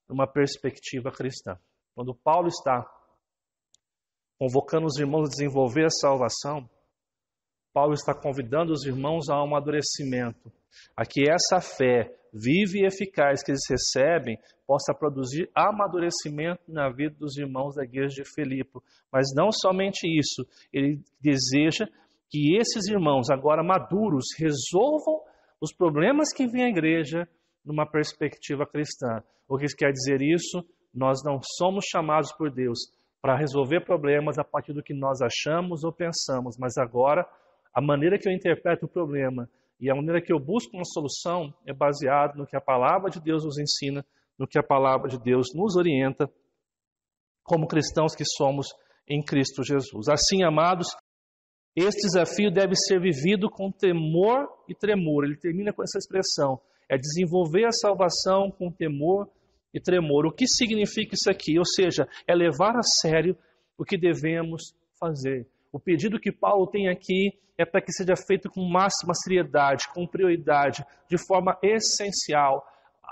numa perspectiva cristã. Quando Paulo está convocando os irmãos a desenvolver a salvação, Paulo está convidando os irmãos a um amadurecimento, a que essa fé viva e eficaz que eles recebem possa produzir amadurecimento na vida dos irmãos da igreja de Filipe. Mas não somente isso, ele deseja que esses irmãos, agora maduros, resolvam os problemas que vem à igreja numa perspectiva cristã. O que quer dizer isso? Nós não somos chamados por Deus para resolver problemas a partir do que nós achamos ou pensamos, mas agora a maneira que eu interpreto o problema e a maneira que eu busco uma solução é baseado no que a palavra de Deus nos ensina, no que a palavra de Deus nos orienta como cristãos que somos em Cristo Jesus. Assim, amados, este desafio deve ser vivido com temor e tremor. Ele termina com essa expressão: é desenvolver a salvação com temor e tremor. O que significa isso aqui? Ou seja, é levar a sério o que devemos fazer. O pedido que Paulo tem aqui é para que seja feito com máxima seriedade, com prioridade, de forma essencial.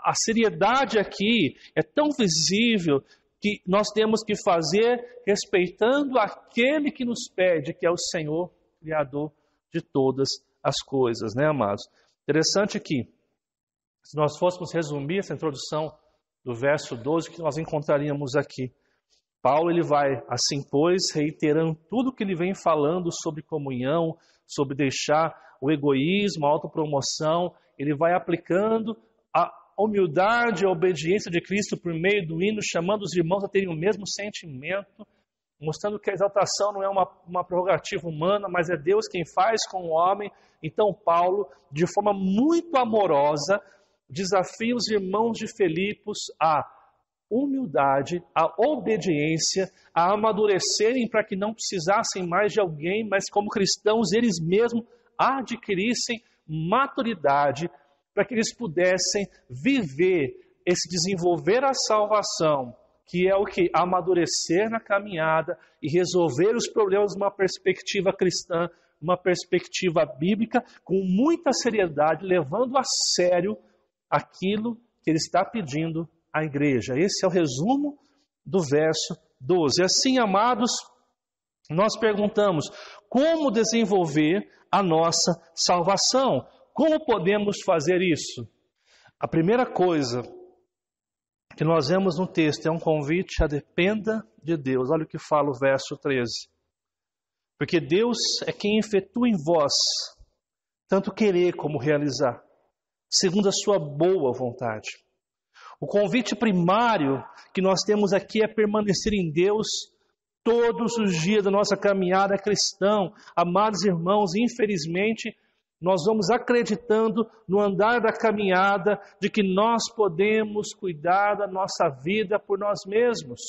A seriedade aqui é tão visível que nós temos que fazer respeitando aquele que nos pede, que é o Senhor, Criador de todas as coisas, né, amados? Interessante que, se nós fôssemos resumir essa introdução do verso 12, que nós encontraríamos aqui, Paulo ele vai, assim pois, reiterando tudo que ele vem falando sobre comunhão, sobre deixar o egoísmo, a autopromoção, ele vai aplicando a humildade e a obediência de Cristo por meio do hino, chamando os irmãos a terem o mesmo sentimento, mostrando que a exaltação não é uma prerrogativa humana, mas é Deus quem faz com o homem. Então Paulo, de forma muito amorosa, desafia os irmãos de Filipos a humildade, a obediência, a amadurecerem para que não precisassem mais de alguém, mas como cristãos eles mesmos adquirissem maturidade para que eles pudessem viver esse desenvolver a salvação, que é o que? Amadurecer na caminhada e resolver os problemas numa perspectiva cristã, uma perspectiva bíblica, com muita seriedade, levando a sério aquilo que ele está pedindo à igreja. Esse é o resumo do verso 12. Assim, amados, nós perguntamos: como desenvolver a nossa salvação? Como podemos fazer isso? A primeira coisa que nós vemos no texto é um convite a dependa de Deus. Olha o que fala o verso 13. Porque Deus é quem efetua em vós tanto querer como realizar, segundo a sua boa vontade. O convite primário que nós temos aqui é permanecer em Deus todos os dias da nossa caminhada cristã. Amados irmãos, infelizmente, nós vamos acreditando no andar da caminhada de que nós podemos cuidar da nossa vida por nós mesmos.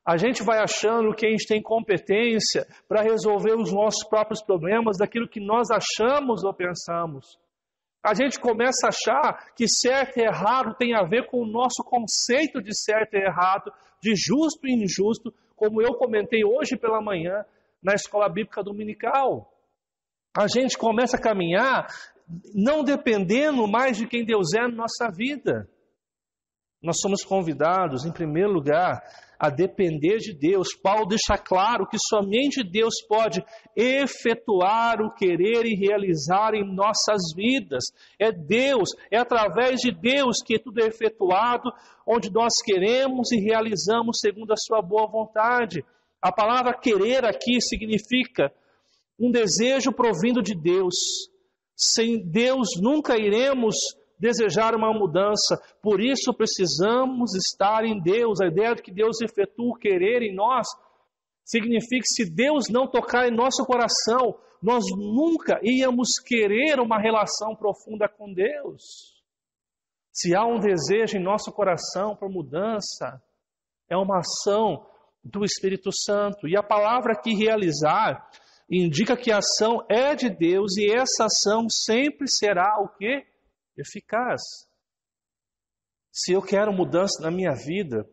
A gente vai achando que a gente tem competência para resolver os nossos próprios problemas daquilo que nós achamos ou pensamos. A gente começa a achar que certo e errado tem a ver com o nosso conceito de certo e errado, de justo e injusto, como eu comentei hoje pela manhã na escola bíblica dominical. A gente começa a caminhar não dependendo mais de quem Deus é na nossa vida. Nós somos convidados, em primeiro lugar, a depender de Deus. Paulo deixa claro que somente Deus pode efetuar o querer e realizar em nossas vidas. É Deus, é através de Deus que tudo é efetuado, onde nós queremos e realizamos segundo a sua boa vontade. A palavra querer aqui significa um desejo provindo de Deus. Sem Deus nunca iremos desejar uma mudança. Por isso precisamos estar em Deus. A ideia de que Deus efetua o querer em nós significa que se Deus não tocar em nosso coração, nós nunca íamos querer uma relação profunda com Deus. Se há um desejo em nosso coração por mudança, é uma ação do Espírito Santo. E a palavra aqui realizar indica que a ação é de Deus e essa ação sempre será o quê? Eficaz. Se eu quero mudança na minha vida,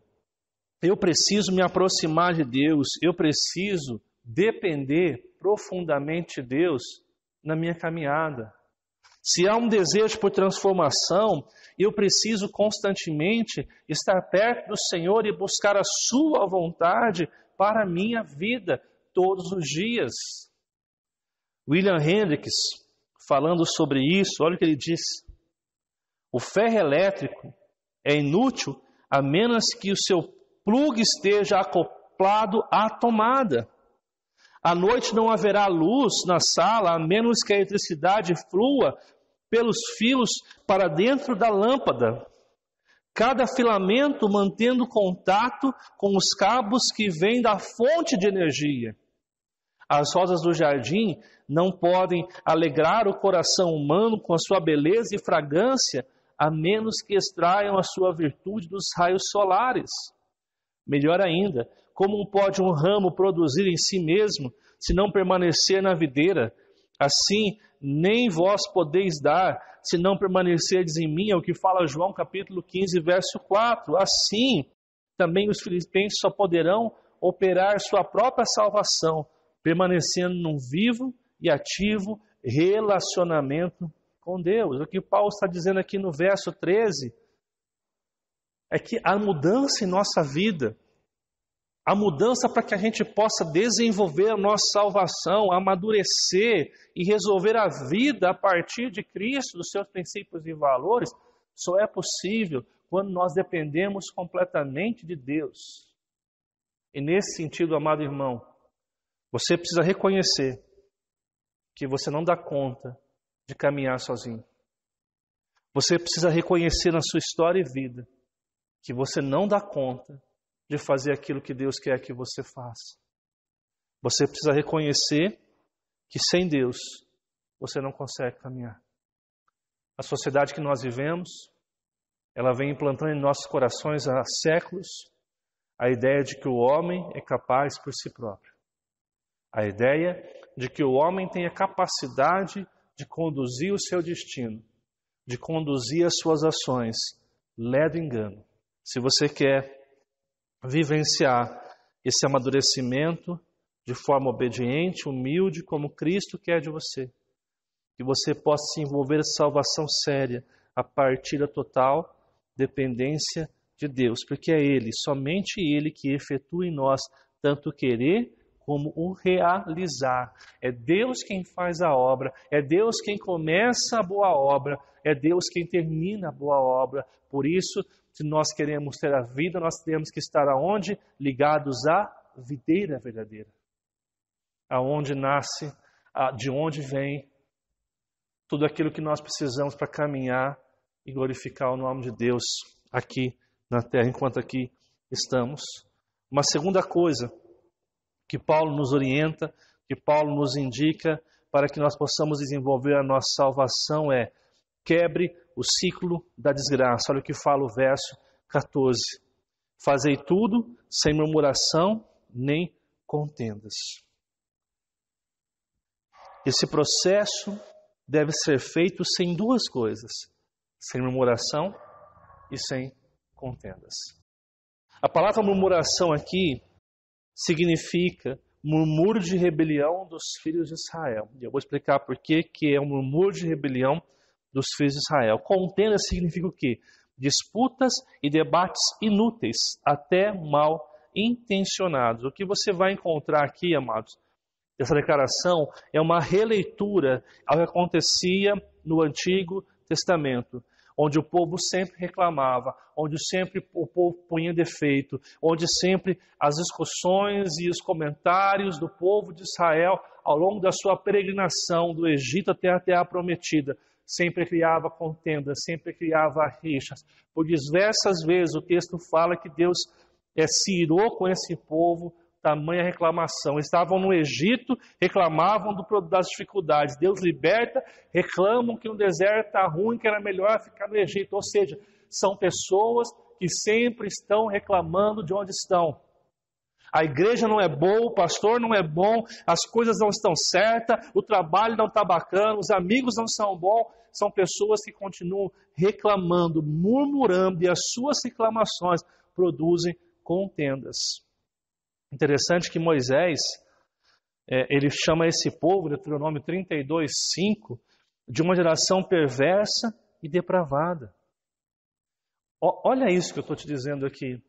eu preciso me aproximar de Deus, eu preciso depender profundamente de Deus na minha caminhada. Se há um desejo por transformação, eu preciso constantemente estar perto do Senhor e buscar a sua vontade para a minha vida todos os dias. William Hendricks, falando sobre isso, olha o que ele diz: o ferro elétrico é inútil a menos que o seu plugue esteja acoplado à tomada. À noite não haverá luz na sala a menos que a eletricidade flua pelos fios para dentro da lâmpada. Cada filamento mantendo contato com os cabos que vêm da fonte de energia. As rosas do jardim não podem alegrar o coração humano com a sua beleza e fragrância, a menos que extraiam a sua virtude dos raios solares. Melhor ainda, como pode um ramo produzir em si mesmo, se não permanecer na videira? Assim, nem vós podeis dar, se não permanecerdes em mim, é o que fala João capítulo 15, verso 4. Assim, também os filipenses só poderão operar sua própria salvação, permanecendo num vivo e ativo relacionamento com Deus. O que Paulo está dizendo aqui no verso 13 é que a mudança em nossa vida, a mudança para que a gente possa desenvolver a nossa salvação, amadurecer e resolver a vida a partir de Cristo, dos seus princípios e valores, só é possível quando nós dependemos completamente de Deus. E nesse sentido, amado irmão, você precisa reconhecer que você não dá conta de caminhar sozinho. Você precisa reconhecer na sua história e vida que você não dá conta de fazer aquilo que Deus quer que você faça. Você precisa reconhecer que sem Deus você não consegue caminhar. A sociedade que nós vivemos, ela vem implantando em nossos corações há séculos a ideia de que o homem é capaz por si próprio. A ideia de que o homem tem a capacidade de conduzir o seu destino, de conduzir as suas ações. Ledo engano. Se você quer vivenciar esse amadurecimento de forma obediente, humilde, como Cristo quer de você, que você possa se envolver em salvação séria a partir da total dependência de Deus, porque é Ele, somente Ele que efetua em nós tanto querer como o realizar. É Deus quem faz a obra, é Deus quem começa a boa obra, é Deus quem termina a boa obra. Por isso, se nós queremos ter a vida, nós temos que estar aonde? Ligados à videira verdadeira. Aonde nasce, de onde vem tudo aquilo que nós precisamos para caminhar e glorificar o nome de Deus aqui na terra, enquanto aqui estamos. Uma segunda coisa que Paulo nos orienta, que Paulo nos indica para que nós possamos desenvolver a nossa salvação é: quebre o ciclo da desgraça. Olha o que fala o verso 14. Fazei tudo sem murmuração nem contendas. Esse processo deve ser feito sem duas coisas: sem murmuração e sem contendas. A palavra murmuração aqui significa murmúrio de rebelião dos filhos de Israel. E eu vou explicar por que é um murmúrio de rebelião dos filhos de Israel. Contenda significa o quê? Disputas e debates inúteis, até mal intencionados. O que você vai encontrar aqui, amados, essa declaração é uma releitura ao que acontecia no Antigo Testamento, onde o povo sempre reclamava, onde sempre o povo punha defeito, onde sempre as discussões e os comentários do povo de Israel ao longo da sua peregrinação do Egito até a Terra Prometida sempre criava contendas, sempre criava rixas. Por diversas vezes o texto fala que Deus se irou com esse povo, tamanha reclamação. Estavam no Egito, reclamavam das dificuldades. Deus liberta, reclamam que no deserto está ruim, que era melhor ficar no Egito. Ou seja, são pessoas que sempre estão reclamando de onde estão. A igreja não é boa, o pastor não é bom, as coisas não estão certas, o trabalho não está bacana, os amigos não são bons. São pessoas que continuam reclamando, murmurando, e as suas reclamações produzem contendas. Interessante que Moisés, ele chama esse povo, Deuteronômio 32:5, de uma geração perversa e depravada. Olha isso que eu estou te dizendo aqui.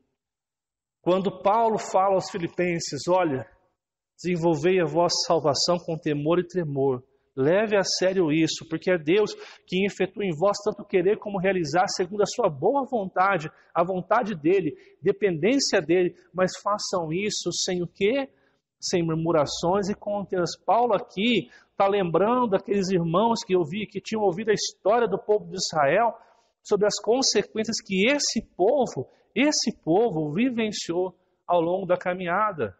Quando Paulo fala aos filipenses, olha, desenvolvei a vossa salvação com temor e tremor. Leve a sério isso, porque é Deus que efetua em vós tanto querer como realizar segundo a sua boa vontade, a vontade dele, dependência dele, mas façam isso sem o quê? Sem murmurações e contendas. Paulo aqui está lembrando daqueles irmãos que eu vi, que tinham ouvido a história do povo de Israel, sobre as consequências que esse povo vivenciou ao longo da caminhada.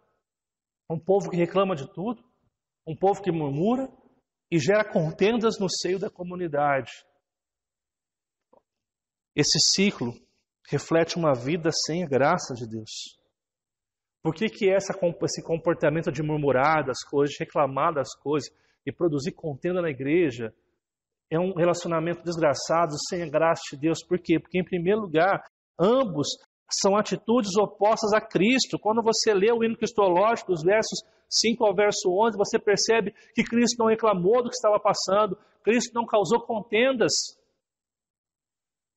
Um povo que reclama de tudo, um povo que murmura e gera contendas no seio da comunidade. Esse ciclo reflete uma vida sem a graça de Deus. Por que esse comportamento de murmurar das coisas, de reclamar das coisas e produzir contenda na igreja é um relacionamento desgraçado, sem a graça de Deus? Por quê? Porque, em primeiro lugar, ambos são atitudes opostas a Cristo. Quando você lê o hino cristológico, dos versos 5 ao verso 11, você percebe que Cristo não reclamou do que estava passando, Cristo não causou contendas.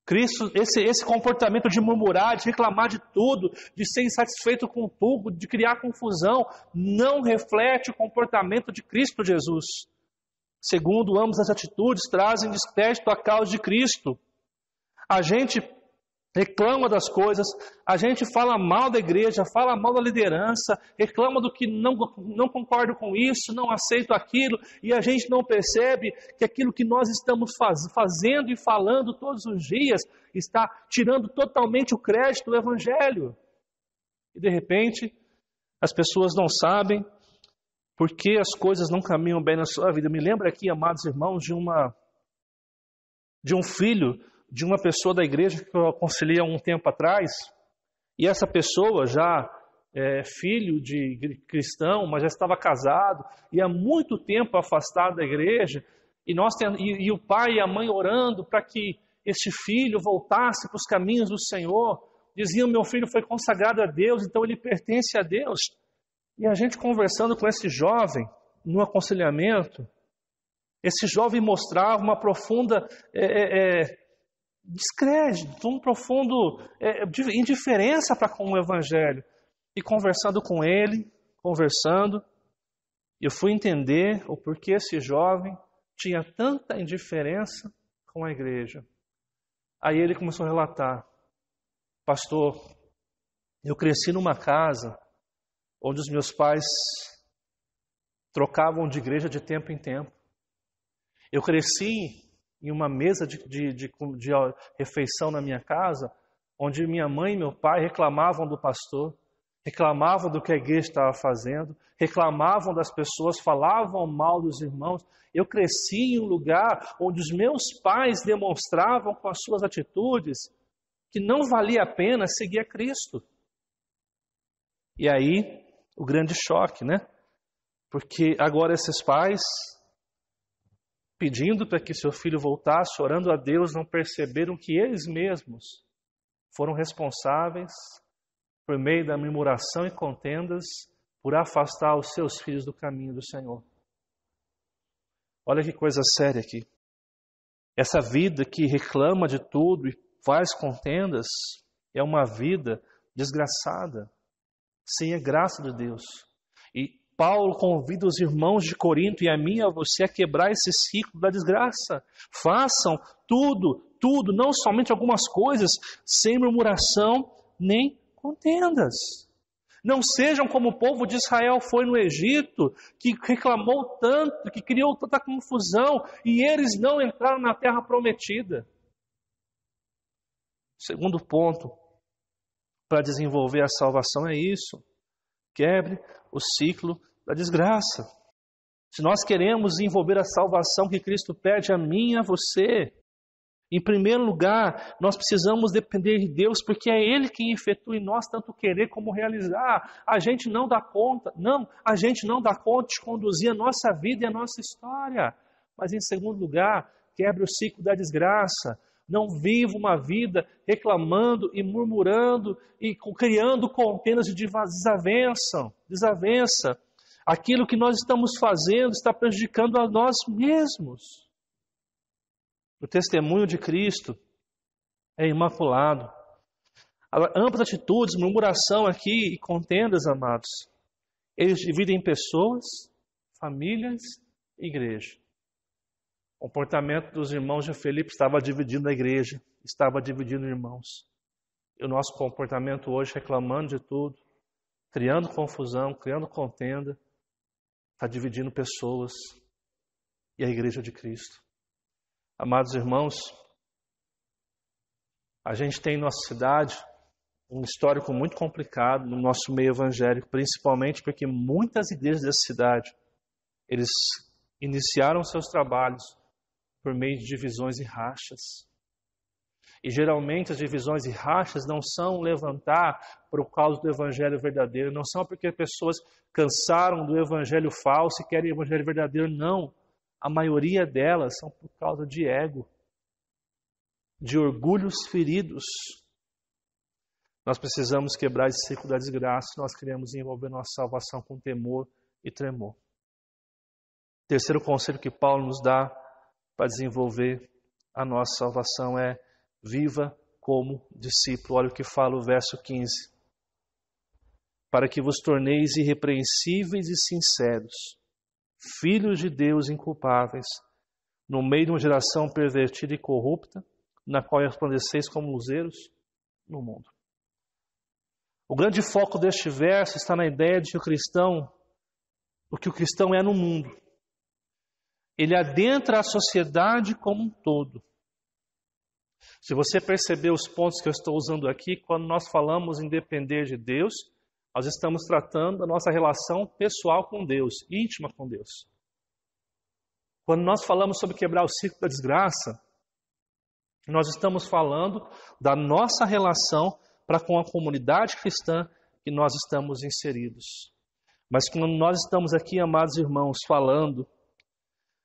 Cristo, esse comportamento de murmurar, de reclamar de tudo, de ser insatisfeito com tudo, de criar confusão, não reflete o comportamento de Cristo Jesus. Segundo, ambas as atitudes trazem descrédito à causa de Cristo. A gente reclama das coisas, a gente fala mal da igreja, fala mal da liderança, reclama do que não concordo com isso, não aceito aquilo, e a gente não percebe que aquilo que nós estamos fazendo e falando todos os dias está tirando totalmente o crédito do Evangelho. E de repente, as pessoas não sabem por que as coisas não caminham bem na sua vida. Me lembra aqui, amados irmãos, de um filho de uma pessoa da igreja que eu aconselhei há um tempo atrás, e essa pessoa já é filho de cristão, mas já estava casado, e há muito tempo afastado da igreja, e o pai e a mãe orando para que este filho voltasse para os caminhos do Senhor, diziam: meu filho foi consagrado a Deus, então ele pertence a Deus. E a gente conversando com esse jovem, no aconselhamento, esse jovem mostrava uma profunda descrédito, um profundo indiferença para com o Evangelho. E conversando com ele, Eu fui entender o porquê esse jovem tinha tanta indiferença com a igreja. Aí ele começou a relatar: pastor, eu cresci numa casa onde os meus pais trocavam de igreja de tempo em tempo. Eu cresci em uma mesa de refeição na minha casa, onde minha mãe e meu pai reclamavam do pastor, reclamavam do que a igreja estava fazendo, reclamavam das pessoas, falavam mal dos irmãos. Eu cresci em um lugar onde os meus pais demonstravam com as suas atitudes que não valia a pena seguir a Cristo. E aí, o grande choque, né? Porque agora esses pais, pedindo para que seu filho voltasse, orando a Deus, não perceberam que eles mesmos foram responsáveis, por meio da murmuração e contendas, por afastar os seus filhos do caminho do Senhor. Olha que coisa séria aqui. Essa vida que reclama de tudo e faz contendas é uma vida desgraçada, sem a graça de Deus. E Paulo convida os irmãos de Corinto e a mim e a você a quebrar esse ciclo da desgraça. Façam tudo, não somente algumas coisas, sem murmuração nem contendas. Não sejam como o povo de Israel foi no Egito, que reclamou tanto, que criou tanta confusão, e eles não entraram na terra prometida. Segundo ponto, para desenvolver a salvação é isso: quebre o ciclo da desgraça. Se nós queremos desenvolver a salvação que Cristo pede a mim e a você, em primeiro lugar, nós precisamos depender de Deus, porque é Ele quem efetua em nós tanto querer como realizar. A gente não dá conta, a gente não dá conta de conduzir a nossa vida e a nossa história. Mas em segundo lugar, quebre o ciclo da desgraça. Não viva uma vida reclamando e murmurando e criando contendas de desavença. Aquilo que nós estamos fazendo está prejudicando a nós mesmos. O testemunho de Cristo é imaculado. Ambas atitudes, murmuração aqui e contendas, amados, eles dividem pessoas, famílias e igreja. O comportamento dos irmãos de Filipe estava dividindo a igreja, estava dividindo irmãos. E o nosso comportamento hoje, reclamando de tudo, criando confusão, criando contenda, está dividindo pessoas e a igreja de Cristo. Amados irmãos, a gente tem em nossa cidade um histórico muito complicado no nosso meio evangélico, principalmente porque muitas igrejas dessa cidade, eles iniciaram seus trabalhos por meio de divisões e rachas. E geralmente as divisões e rachas não são levantar por causa do evangelho verdadeiro, não são porque pessoas cansaram do evangelho falso e querem o evangelho verdadeiro, não. A maioria delas são por causa de ego, de orgulhos feridos. Nós precisamos quebrar esse ciclo da desgraça se nós queremos desenvolver nossa salvação com temor e tremor. Terceiro conselho que Paulo nos dá para desenvolver a nossa salvação é: viva como discípulo. Olha o que fala o verso 15. Para que vos torneis irrepreensíveis e sinceros, filhos de Deus inculpáveis, no meio de uma geração pervertida e corrupta, na qual resplandeceis como luzeiros no mundo. O grande foco deste verso está na ideia de que o que o cristão é no mundo. Ele adentra a sociedade como um todo. Se você perceber os pontos que eu estou usando aqui, quando nós falamos em depender de Deus, nós estamos tratando da nossa relação pessoal com Deus, íntima com Deus. Quando nós falamos sobre quebrar o ciclo da desgraça, nós estamos falando da nossa relação para com a comunidade cristã que nós estamos inseridos. Mas quando nós estamos aqui, amados irmãos, falando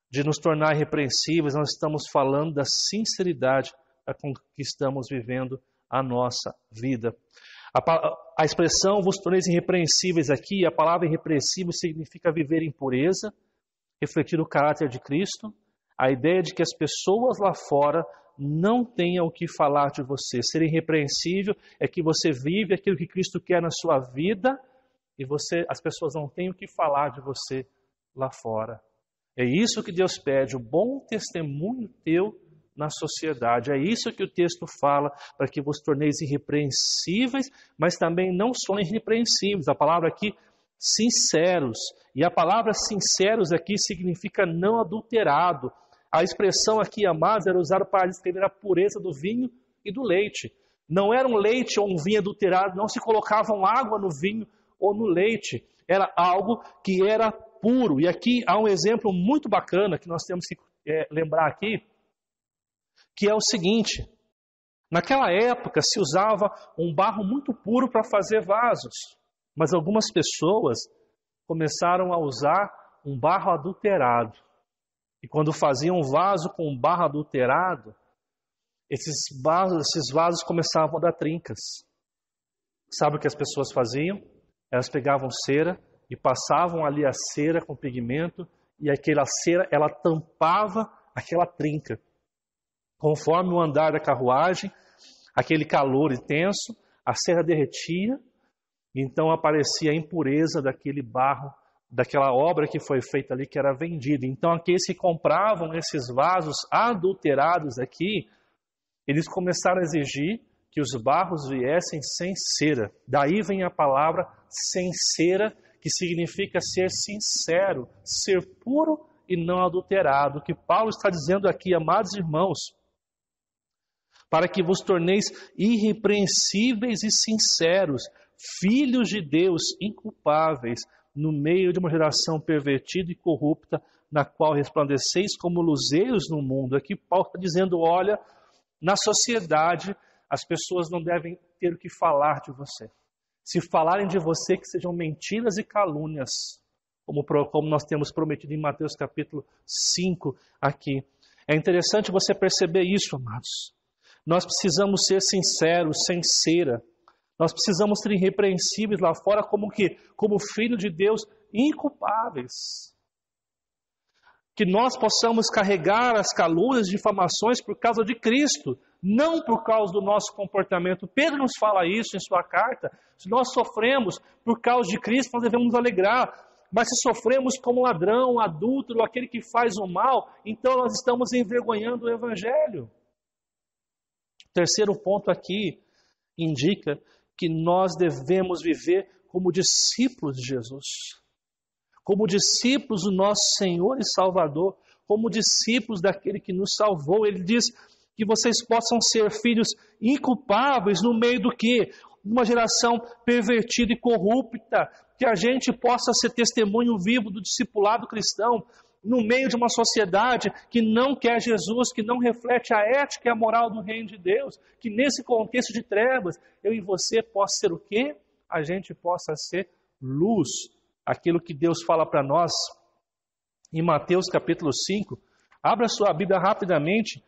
de nos tornar irrepreensíveis, nós estamos falando da sinceridade com que estamos vivendo a nossa vida. A expressão vos torneis irrepreensíveis aqui, a palavra irrepreensível significa viver em pureza, refletir o caráter de Cristo, a ideia de que as pessoas lá fora não tenham o que falar de você. Ser irrepreensível é que você vive aquilo que Cristo quer na sua vida e as pessoas não têm o que falar de você lá fora. É isso que Deus pede, o bom testemunho teu na sociedade. É isso que o texto fala, para que vos torneis irrepreensíveis, mas também não só irrepreensíveis. A palavra aqui, sinceros. E a palavra sinceros aqui significa não adulterado. A expressão aqui, amados, era usada para descrever a pureza do vinho e do leite. Não era um leite ou um vinho adulterado, não se colocavam água no vinho ou no leite. Era algo que era puro. E aqui há um exemplo muito bacana que nós temos que lembrar aqui, que é o seguinte: naquela época se usava um barro muito puro para fazer vasos, mas algumas pessoas começaram a usar um barro adulterado. E quando faziam um vaso com um barro adulterado, esses vasos começavam a dar trincas. Sabe o que as pessoas faziam? Elas pegavam cera e passavam ali a cera com pigmento, e aquela cera, ela tampava aquela trinca. Conforme o andar da carruagem, aquele calor intenso, a cera derretia, e então aparecia a impureza daquele barro, daquela obra que foi feita ali, que era vendida. Então aqueles que compravam esses vasos adulterados aqui, eles começaram a exigir que os barros viessem sem cera. Daí vem a palavra sem cera, que significa ser sincero, ser puro e não adulterado. O que Paulo está dizendo aqui, amados irmãos, para que vos torneis irrepreensíveis e sinceros, filhos de Deus inculpáveis, no meio de uma geração pervertida e corrupta, na qual resplandeceis como luzeiros no mundo. Aqui Paulo está dizendo, olha, na sociedade as pessoas não devem ter o que falar de você. Se falarem de você, que sejam mentiras e calúnias, como nós temos prometido em Mateus capítulo 5 aqui. É interessante você perceber isso, amados. Nós precisamos ser sinceros, sem cera. Nós precisamos ser irrepreensíveis lá fora como filho de Deus, inculpáveis. Que nós possamos carregar as calúnias e difamações por causa de Cristo, não por causa do nosso comportamento. Pedro nos fala isso em sua carta. Se nós sofremos por causa de Cristo, nós devemos nos alegrar. Mas se sofremos como ladrão, adúltero, aquele que faz o mal, então nós estamos envergonhando o Evangelho. O terceiro ponto aqui indica que nós devemos viver como discípulos de Jesus. Como discípulos do nosso Senhor e Salvador, como discípulos daquele que nos salvou. Ele diz que vocês possam ser filhos inculpáveis no meio do quê? Uma geração pervertida e corrupta, que a gente possa ser testemunho vivo do discipulado cristão, no meio de uma sociedade que não quer Jesus, que não reflete a ética e a moral do reino de Deus, que nesse contexto de trevas, eu e você possa ser o quê? A gente possa ser luz. Aquilo que Deus fala para nós em Mateus capítulo 5. Abra sua Bíblia rapidamente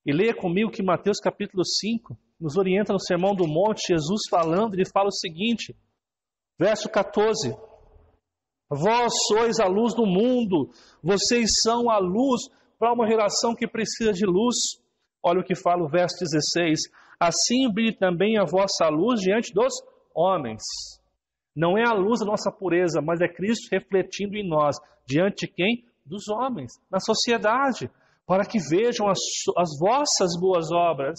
e leia comigo que Mateus capítulo 5 nos orienta no Sermão do Monte. Jesus falando, ele fala o seguinte, verso 14: vós sois a luz do mundo, vocês são a luz para uma geração que precisa de luz. Olha o que fala o verso 16, assim brilhe também a vossa luz diante dos homens. Não é a luz da nossa pureza, mas é Cristo refletindo em nós. Diante de quem? Dos homens, na sociedade, para que vejam as vossas boas obras.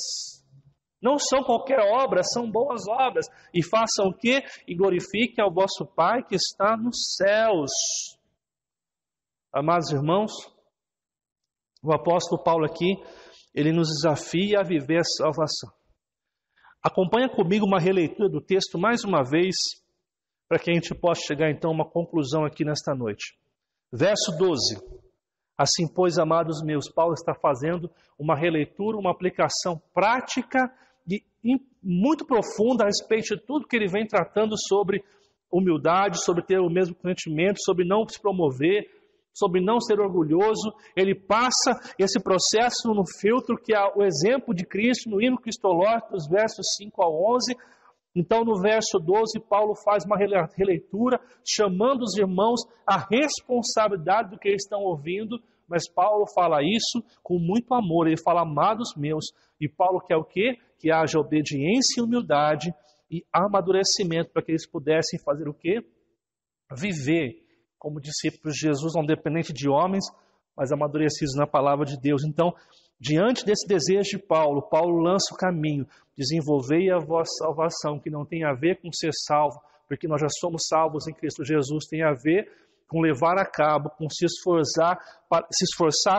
Não são qualquer obra, são boas obras. E façam o quê? E glorifiquem ao vosso Pai que está nos céus. Amados irmãos, o apóstolo Paulo aqui, ele nos desafia a viver a salvação. Acompanha comigo uma releitura do texto mais uma vez, para que a gente possa chegar então a uma conclusão aqui nesta noite. Verso 12. Assim, pois, amados meus, Paulo está fazendo uma releitura, uma aplicação prática e muito profunda a respeito de tudo que ele vem tratando sobre humildade, sobre ter o mesmo conhecimento, sobre não se promover, sobre não ser orgulhoso. Ele passa esse processo no filtro que é o exemplo de Cristo, no hino cristológico, dos versos 5 ao 11. Então, no verso 12, Paulo faz uma releitura, chamando os irmãos à responsabilidade do que eles estão ouvindo, mas Paulo fala isso com muito amor. Ele fala, amados meus, e Paulo quer o quê? Que haja obediência e humildade e amadurecimento, para que eles pudessem fazer o quê? Viver como discípulos de Jesus, não dependentes de homens, mas amadurecidos na palavra de Deus. Então, diante desse desejo de Paulo, Paulo lança o caminho: desenvolvei a vossa salvação, que não tem a ver com ser salvo, porque nós já somos salvos em Cristo Jesus, tem a ver com levar a cabo, com se esforçar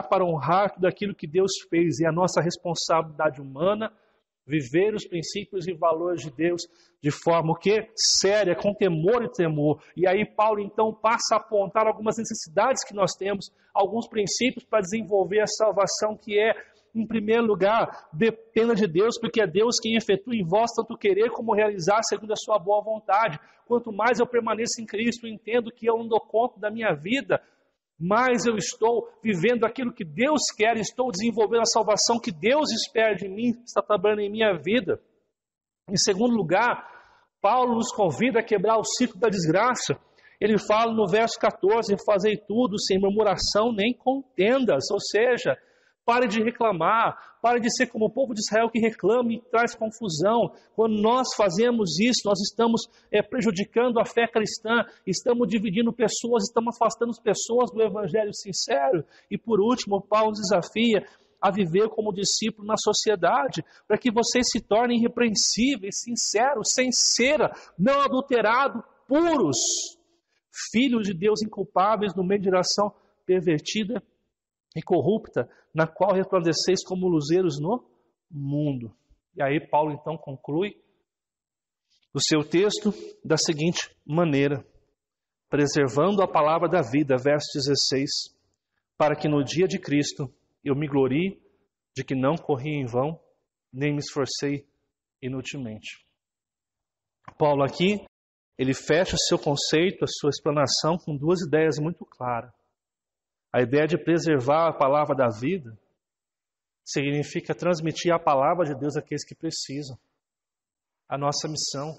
para honrar tudo aquilo que Deus fez. É a nossa responsabilidade humana viver os princípios e valores de Deus de forma o quê? Séria, com temor e tremor. E aí Paulo então passa a apontar algumas necessidades que nós temos, alguns princípios para desenvolver a salvação, que é, em primeiro lugar, dependa de Deus, porque é Deus quem efetua em vós tanto querer como realizar segundo a sua boa vontade. Quanto mais eu permaneço em Cristo, entendo que eu não dou conta da minha vida, mais eu estou vivendo aquilo que Deus quer, estou desenvolvendo a salvação que Deus espera de mim, está trabalhando em minha vida. Em segundo lugar, Paulo nos convida a quebrar o ciclo da desgraça. Ele fala no verso 14: fazei tudo sem murmuração nem contendas, ou seja, pare de reclamar, pare de ser como o povo de Israel que reclama e traz confusão. Quando nós fazemos isso, nós estamos prejudicando a fé cristã, estamos dividindo pessoas, estamos afastando as pessoas do evangelho sincero. E por último, Paulo desafia a viver como discípulo na sociedade, para que vocês se tornem irrepreensíveis, sinceros, sem cera, não adulterados, puros, filhos de Deus inculpáveis no meio de geração pervertida e corrupta, na qual resplandeceis como luzeiros no mundo. E aí Paulo então conclui o seu texto da seguinte maneira: preservando a palavra da vida, verso 16, para que no dia de Cristo eu me glorie de que não corri em vão, nem me esforcei inutilmente. Paulo aqui, ele fecha o seu conceito, a sua explanação com duas ideias muito claras. A ideia de preservar a palavra da vida significa transmitir a palavra de Deus àqueles que precisam. A nossa missão.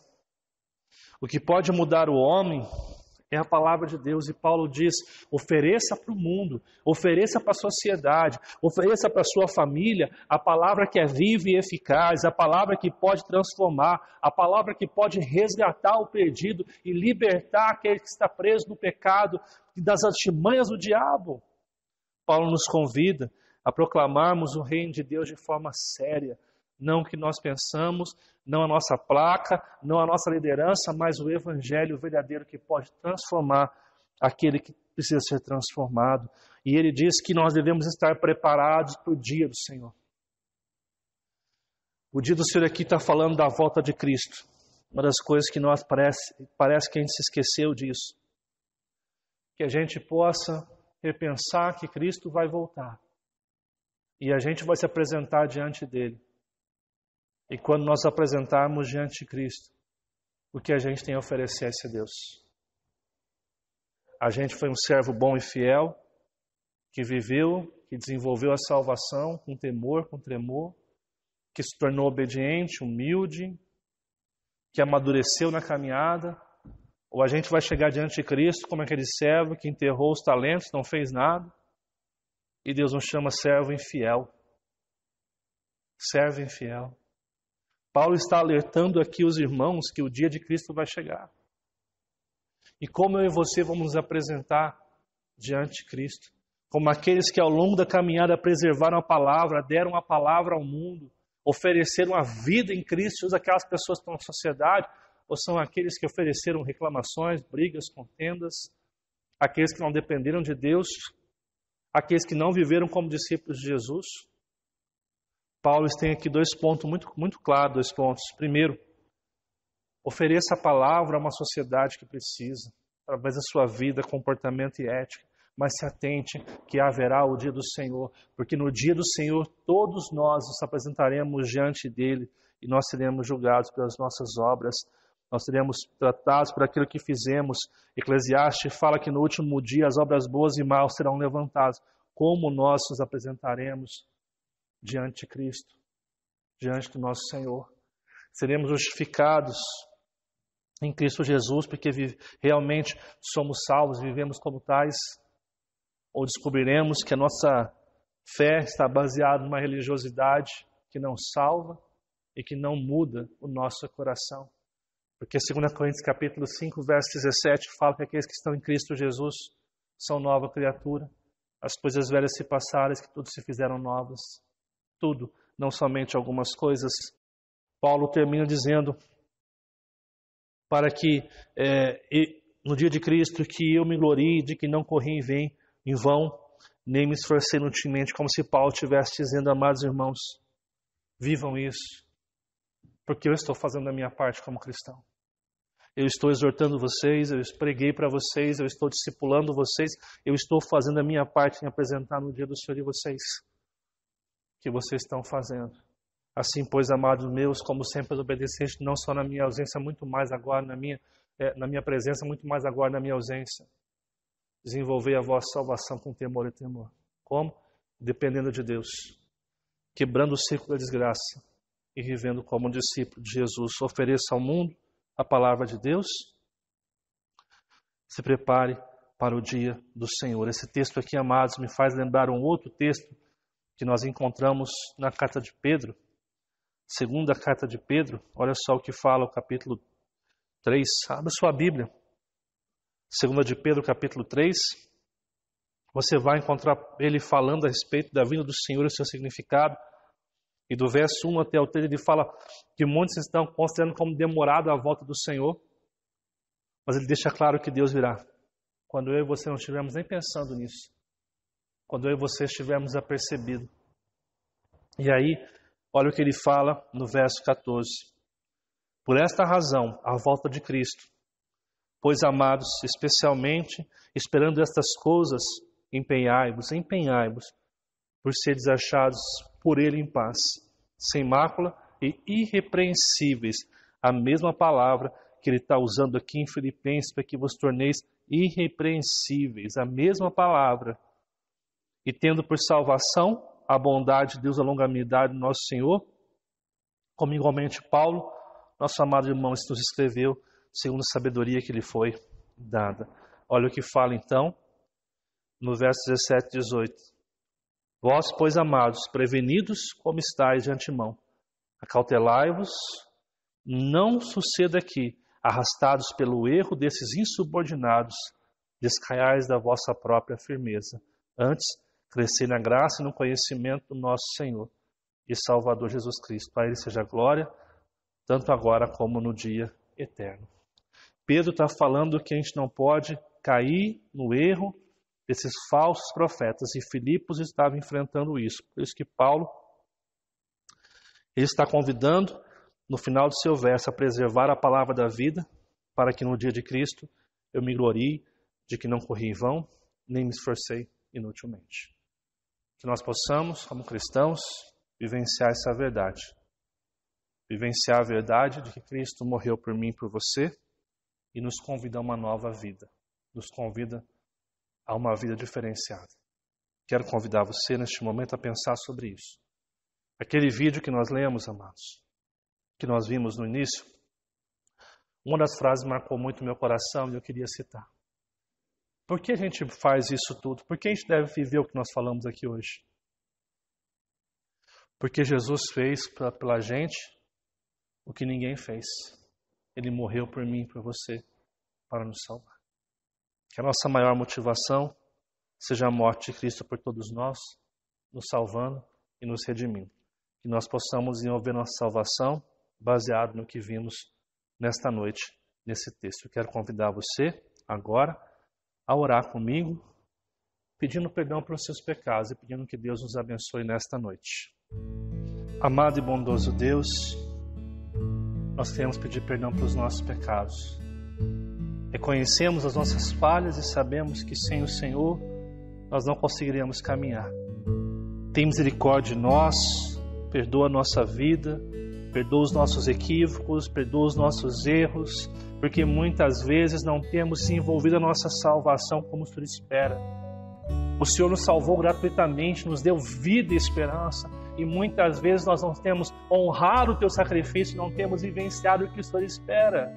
O que pode mudar o homem é a palavra de Deus. E Paulo diz: ofereça para o mundo, ofereça para a sociedade, ofereça para a sua família a palavra que é viva e eficaz, a palavra que pode transformar, a palavra que pode resgatar o perdido e libertar aquele que está preso no pecado e das artimanhas do diabo. Paulo nos convida a proclamarmos o reino de Deus de forma séria, não o que nós pensamos, não a nossa placa, não a nossa liderança, mas o evangelho verdadeiro que pode transformar aquele que precisa ser transformado. E ele diz que nós devemos estar preparados para o dia do Senhor. O dia do Senhor aqui está falando da volta de Cristo. Uma das coisas que nós parece que a gente se esqueceu disso. Que a gente possa repensar que Cristo vai voltar. E a gente vai se apresentar diante dele. E quando nós apresentarmos diante de Cristo, o que a gente tem a oferecer a esse Deus? A gente foi um servo bom e fiel, que viveu, que desenvolveu a salvação com temor, com tremor, que se tornou obediente, humilde, que amadureceu na caminhada. Ou a gente vai chegar diante de Cristo como aquele servo que enterrou os talentos, não fez nada, e Deus nos chama servo infiel. Servo infiel. Paulo está alertando aqui os irmãos que o dia de Cristo vai chegar. E como eu e você vamos nos apresentar diante de Cristo? Como aqueles que ao longo da caminhada preservaram a palavra, deram a palavra ao mundo, ofereceram a vida em Cristo, Jesus, aquelas pessoas que estão na sociedade, ou são aqueles que ofereceram reclamações, brigas, contendas, aqueles que não dependeram de Deus, aqueles que não viveram como discípulos de Jesus? Paulo tem aqui dois pontos muito claros, dois pontos. Primeiro, ofereça a palavra a uma sociedade que precisa, através da sua vida, comportamento e ética, mas se atente que haverá o dia do Senhor, porque no dia do Senhor todos nós nos apresentaremos diante dele e nós seremos julgados pelas nossas obras, nós seremos tratados por aquilo que fizemos. Eclesiastes fala que no último dia as obras boas e maus serão levantadas. Como nós nos apresentaremos diante de Cristo, diante do nosso Senhor? Seremos justificados em Cristo Jesus, porque realmente somos salvos, vivemos como tais? Ou descobriremos que a nossa fé está baseada numa religiosidade que não salva e que não muda o nosso coração? Porque 2 Coríntios capítulo 5, verso 17, fala que aqueles que estão em Cristo Jesus são nova criatura. As coisas velhas se passaram, que tudo se fizeram novas. Tudo, não somente algumas coisas. Paulo termina dizendo, para que no dia de Cristo, que eu me glorie de que não corri em vão, nem me esforcei inutilmente, como se Paulo estivesse dizendo, amados irmãos, vivam isso, porque eu estou fazendo a minha parte como cristão. Eu estou exortando vocês, eu preguei para vocês, eu estou discipulando vocês, eu estou fazendo a minha parte em apresentar no dia do Senhor de vocês, que vocês estão fazendo. Assim, pois, amados meus, como sempre obedecentes, não só na minha ausência, muito mais agora na minha presença, muito mais agora na minha ausência. Desenvolvei a vossa salvação com temor e temor. Como? Dependendo de Deus. Quebrando o ciclo da desgraça e vivendo como um discípulo de Jesus. Ofereça ao mundo a palavra de Deus. Se prepare para o dia do Senhor. Esse texto aqui, amados, me faz lembrar um outro texto que nós encontramos na carta de Pedro. Segunda carta de Pedro. Olha só o que fala o capítulo 3. Abra sua Bíblia. Segunda de Pedro, capítulo 3, você vai encontrar ele falando a respeito da vinda do Senhor e o seu significado. E do verso 1 até o 3 ele fala que muitos estão considerando como demorada a volta do Senhor. Mas ele deixa claro que Deus virá. Quando eu e você não estivermos nem pensando nisso. Quando eu e você estivermos apercebido. E aí, olha o que ele fala no verso 14. Por esta razão, a volta de Cristo. Pois, amados, especialmente, esperando estas coisas, empenhai-vos por seres achados por Ele em paz, sem mácula e irrepreensíveis. A mesma palavra que Ele está usando aqui em Filipenses, para que vos torneis irrepreensíveis. A mesma palavra. E tendo por salvação a bondade de Deus, a longanimidade do nosso Senhor, como igualmente Paulo, nosso amado irmão, nos escreveu, segundo a sabedoria que lhe foi dada. Olha o que fala então, no verso 17 e 18. Vós, pois, amados, prevenidos como estáis de antemão, acautelai-vos, não suceda que, arrastados pelo erro desses insubordinados, descaiais da vossa própria firmeza. Antes, crescei na graça e no conhecimento do nosso Senhor e Salvador Jesus Cristo. A Ele seja a glória, tanto agora como no dia eterno. Pedro está falando que a gente não pode cair no erro desses falsos profetas. E Filipos estava enfrentando isso. Por isso que Paulo ele está convidando, no final do seu verso, a preservar a palavra da vida, para que no dia de Cristo eu me glorie de que não corri em vão, nem me esforcei inutilmente. Que nós possamos, como cristãos, vivenciar essa verdade. Vivenciar a verdade de que Cristo morreu por mim e por você, e nos convida a uma nova vida. Nos convida a uma vida diferenciada. Quero convidar você neste momento a pensar sobre isso. Aquele vídeo que nós lemos, amados, que nós vimos no início, uma das frases marcou muito meu coração e eu queria citar. Por que a gente faz isso tudo? Por que a gente deve viver o que nós falamos aqui hoje? Porque Jesus fez pela gente o que ninguém fez. Ele morreu por mim e por você para nos salvar. Que a nossa maior motivação seja a morte de Cristo por todos nós, nos salvando e nos redimindo. Que nós possamos desenvolver nossa salvação baseado no que vimos nesta noite, nesse texto. Eu quero convidar você agora a orar comigo, pedindo perdão pelos seus pecados e pedindo que Deus nos abençoe nesta noite. Amado e bondoso Deus, nós queremos pedir perdão pelos nossos pecados. Reconhecemos as nossas falhas e sabemos que sem o Senhor nós não conseguiríamos caminhar. Tem misericórdia de nós, perdoa a nossa vida, perdoa os nossos equívocos, perdoa os nossos erros, porque muitas vezes não temos desenvolvido a nossa salvação como o Senhor espera. O Senhor nos salvou gratuitamente, nos deu vida e esperança, e muitas vezes nós não temos honrado o Teu sacrifício, não temos vivenciado o que o Senhor espera.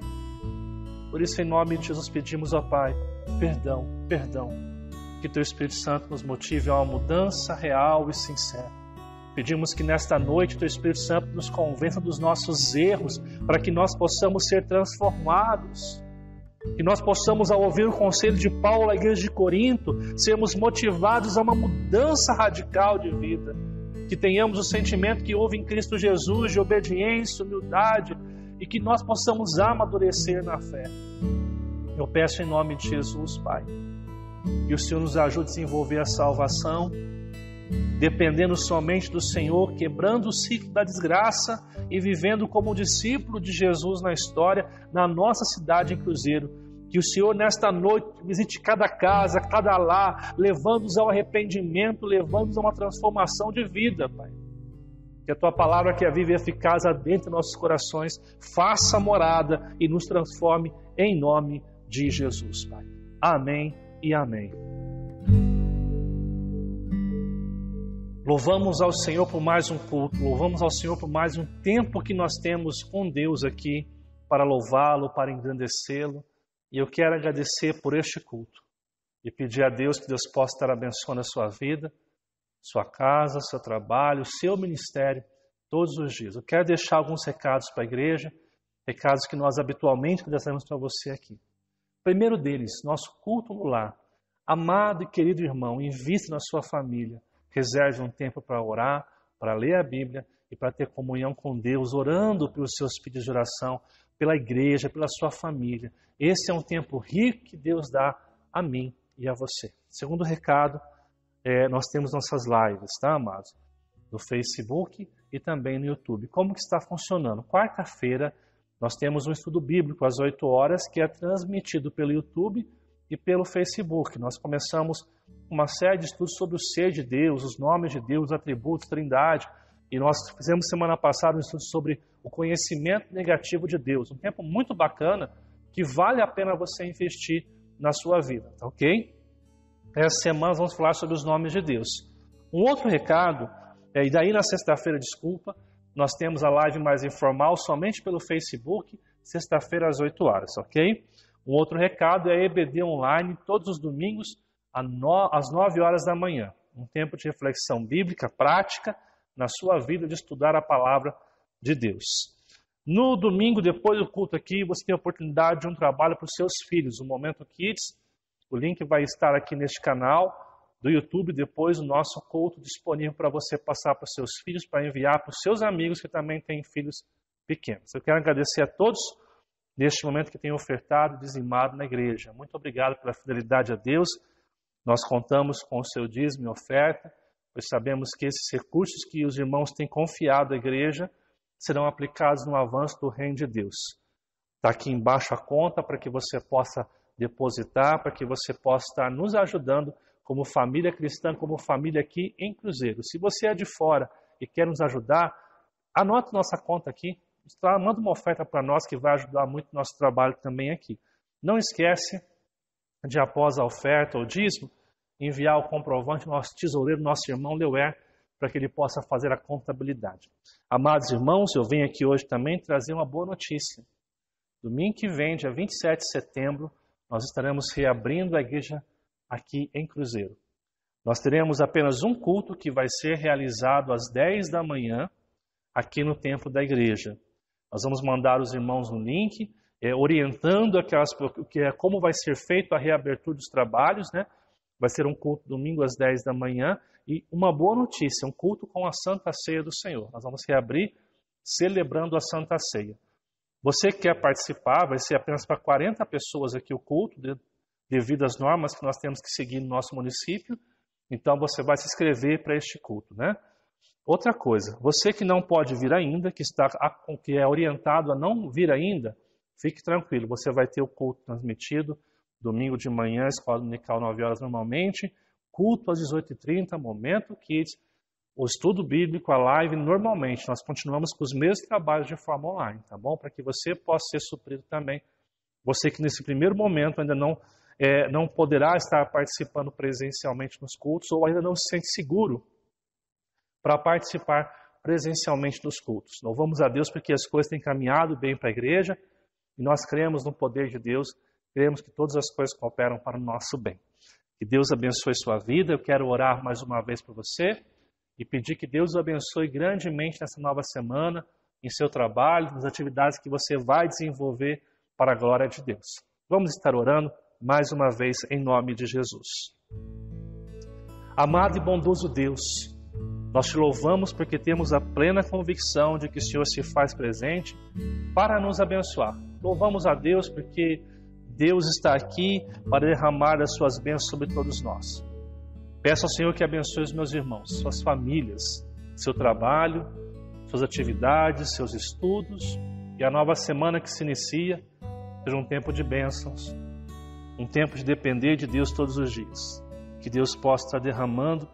Por isso, em nome de Jesus, pedimos ao Pai, perdão, que Teu Espírito Santo nos motive a uma mudança real e sincera. Pedimos que nesta noite o Teu Espírito Santo nos convença dos nossos erros, para que nós possamos ser transformados. Que nós possamos, ao ouvir o conselho de Paulo à igreja de Corinto, sermos motivados a uma mudança radical de vida. Que tenhamos o sentimento que houve em Cristo Jesus de obediência, humildade, e que nós possamos amadurecer na fé. Eu peço em nome de Jesus, Pai, que o Senhor nos ajude a desenvolver a salvação, dependendo somente do Senhor, quebrando o ciclo da desgraça e vivendo como discípulo de Jesus na história, na nossa cidade em Cruzeiro. Que o Senhor nesta noite visite cada casa, cada lar, levando-os ao arrependimento, levando-os a uma transformação de vida, Pai. Que a Tua palavra, que é viva e eficaz, adentre em nossos corações, faça morada e nos transforme em nome de Jesus, Pai. Amém e amém. Louvamos ao Senhor por mais um culto, louvamos ao Senhor por mais um tempo que nós temos com Deus aqui para louvá-lo, para engrandecê-lo. E eu quero agradecer por este culto e pedir a Deus que Deus possa estar abençoando a sua vida, sua casa, seu trabalho, seu ministério, todos os dias. Eu quero deixar alguns recados para a igreja, recados que nós habitualmente deixamos para você aqui. O primeiro deles, nosso culto no lar. Amado e querido irmão, invista na sua família. Reserve um tempo para orar, para ler a Bíblia e para ter comunhão com Deus, orando pelos seus pedidos de oração, pela igreja, pela sua família. Esse é um tempo rico que Deus dá a mim e a você. Segundo recado, nós temos nossas lives, tá, amados? No Facebook e também no YouTube. Como que está funcionando? Quarta-feira, nós temos um estudo bíblico às 8 horas, que é transmitido pelo YouTube e pelo Facebook. Nós começamos uma série de estudos sobre o ser de Deus, os nomes de Deus, os atributos, trindade. E nós fizemos semana passada um estudo sobre o conhecimento negativo de Deus. Um tempo muito bacana que vale a pena você investir na sua vida, tá ok? Essa semana vamos falar sobre os nomes de Deus. Um outro recado, e daí na sexta-feira, desculpa, nós temos a live mais informal somente pelo Facebook, sexta-feira às 8 horas, ok? Um outro recado é a EBD online todos os domingos às 9 horas da manhã. Um tempo de reflexão bíblica, prática, na sua vida de estudar a palavra de Deus. No domingo, depois do culto aqui, você tem a oportunidade de um trabalho para os seus filhos, o Momento Kids. O link vai estar aqui neste canal do YouTube, depois o nosso culto disponível para você passar para os seus filhos, para enviar para os seus amigos que também têm filhos pequenos. Eu quero agradecer a todos neste momento que têm ofertado e dizimado na igreja. Muito obrigado pela fidelidade a Deus. Nós contamos com o seu dízimo e oferta, pois sabemos que esses recursos que os irmãos têm confiado à igreja serão aplicados no avanço do reino de Deus. Está aqui embaixo a conta para que você possa depositar, para que você possa estar nos ajudando como família cristã, como família aqui em Cruzeiro. Se você é de fora e quer nos ajudar, anote nossa conta aqui, manda uma oferta para nós que vai ajudar muito o nosso trabalho também aqui. Não esquece de, após a oferta ou dízimo, enviar o comprovante ao nosso tesoureiro, nosso irmão Leuer, para que ele possa fazer a contabilidade. Amados irmãos, eu venho aqui hoje também trazer uma boa notícia. Domingo que vem, dia 27 de setembro, nós estaremos reabrindo a igreja aqui em Cruzeiro. Nós teremos apenas um culto que vai ser realizado às 10 da manhã aqui no templo da igreja. Nós vamos mandar os irmãos um link, orientando como vai ser feito a reabertura dos trabalhos, né? Vai ser um culto domingo às 10 da manhã e uma boa notícia, um culto com a Santa Ceia do Senhor. Nós vamos reabrir celebrando a Santa Ceia. Você que quer participar, vai ser apenas para 40 pessoas aqui o culto, devido às normas que nós temos que seguir no nosso município. Então você vai se inscrever para este culto, né? Outra coisa, você que não pode vir ainda, que é orientado a não vir ainda, fique tranquilo, você vai ter o culto transmitido domingo de manhã, escola dominical 9 horas normalmente, culto às 18h30, Momento Kids, o estudo bíblico, a live normalmente. Nós continuamos com os mesmos trabalhos de forma online, tá bom? Para que você possa ser suprido também. Você que nesse primeiro momento ainda não poderá estar participando presencialmente nos cultos ou ainda não se sente seguro para participar presencialmente dos cultos. Louvamos a Deus porque as coisas têm caminhado bem para a igreja e nós cremos no poder de Deus, cremos que todas as coisas cooperam para o nosso bem. Que Deus abençoe sua vida. Eu quero orar mais uma vez por você e pedir que Deus o abençoe grandemente nessa nova semana, em seu trabalho, nas atividades que você vai desenvolver para a glória de Deus. Vamos estar orando mais uma vez em nome de Jesus. Amado e bondoso Deus, nós te louvamos porque temos a plena convicção de que o Senhor se faz presente para nos abençoar. Louvamos a Deus porque Deus está aqui para derramar as suas bênçãos sobre todos nós. Peço ao Senhor que abençoe os meus irmãos, suas famílias, seu trabalho, suas atividades, seus estudos, e a nova semana que se inicia seja um tempo de bênçãos, um tempo de depender de Deus todos os dias. Que Deus possa estar derramando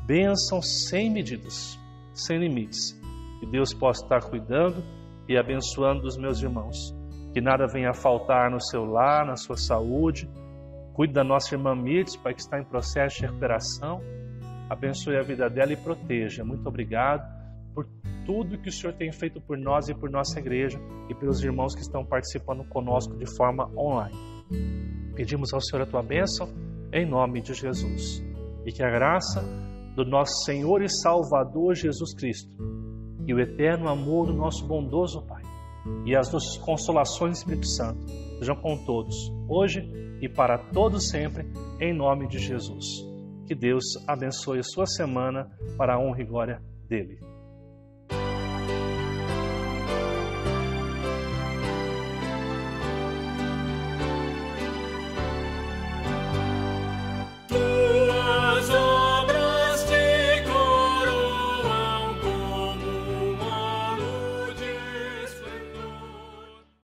bênçãos sem medidas, sem limites. Que Deus possa estar cuidando e abençoando os meus irmãos. Que nada venha a faltar no seu lar, na sua saúde. Cuide da nossa irmã Mirtes, Pai, que está em processo de recuperação. Abençoe a vida dela e proteja. Muito obrigado por tudo que o Senhor tem feito por nós e por nossa igreja e pelos irmãos que estão participando conosco de forma online. Pedimos ao Senhor a tua bênção em nome de Jesus. E que a graça do nosso Senhor e Salvador Jesus Cristo e o eterno amor do nosso bondoso Pai e as nossas consolações do Espírito Santo sejam com todos, hoje e para todos sempre, em nome de Jesus. Que Deus abençoe a sua semana para a honra e glória dele.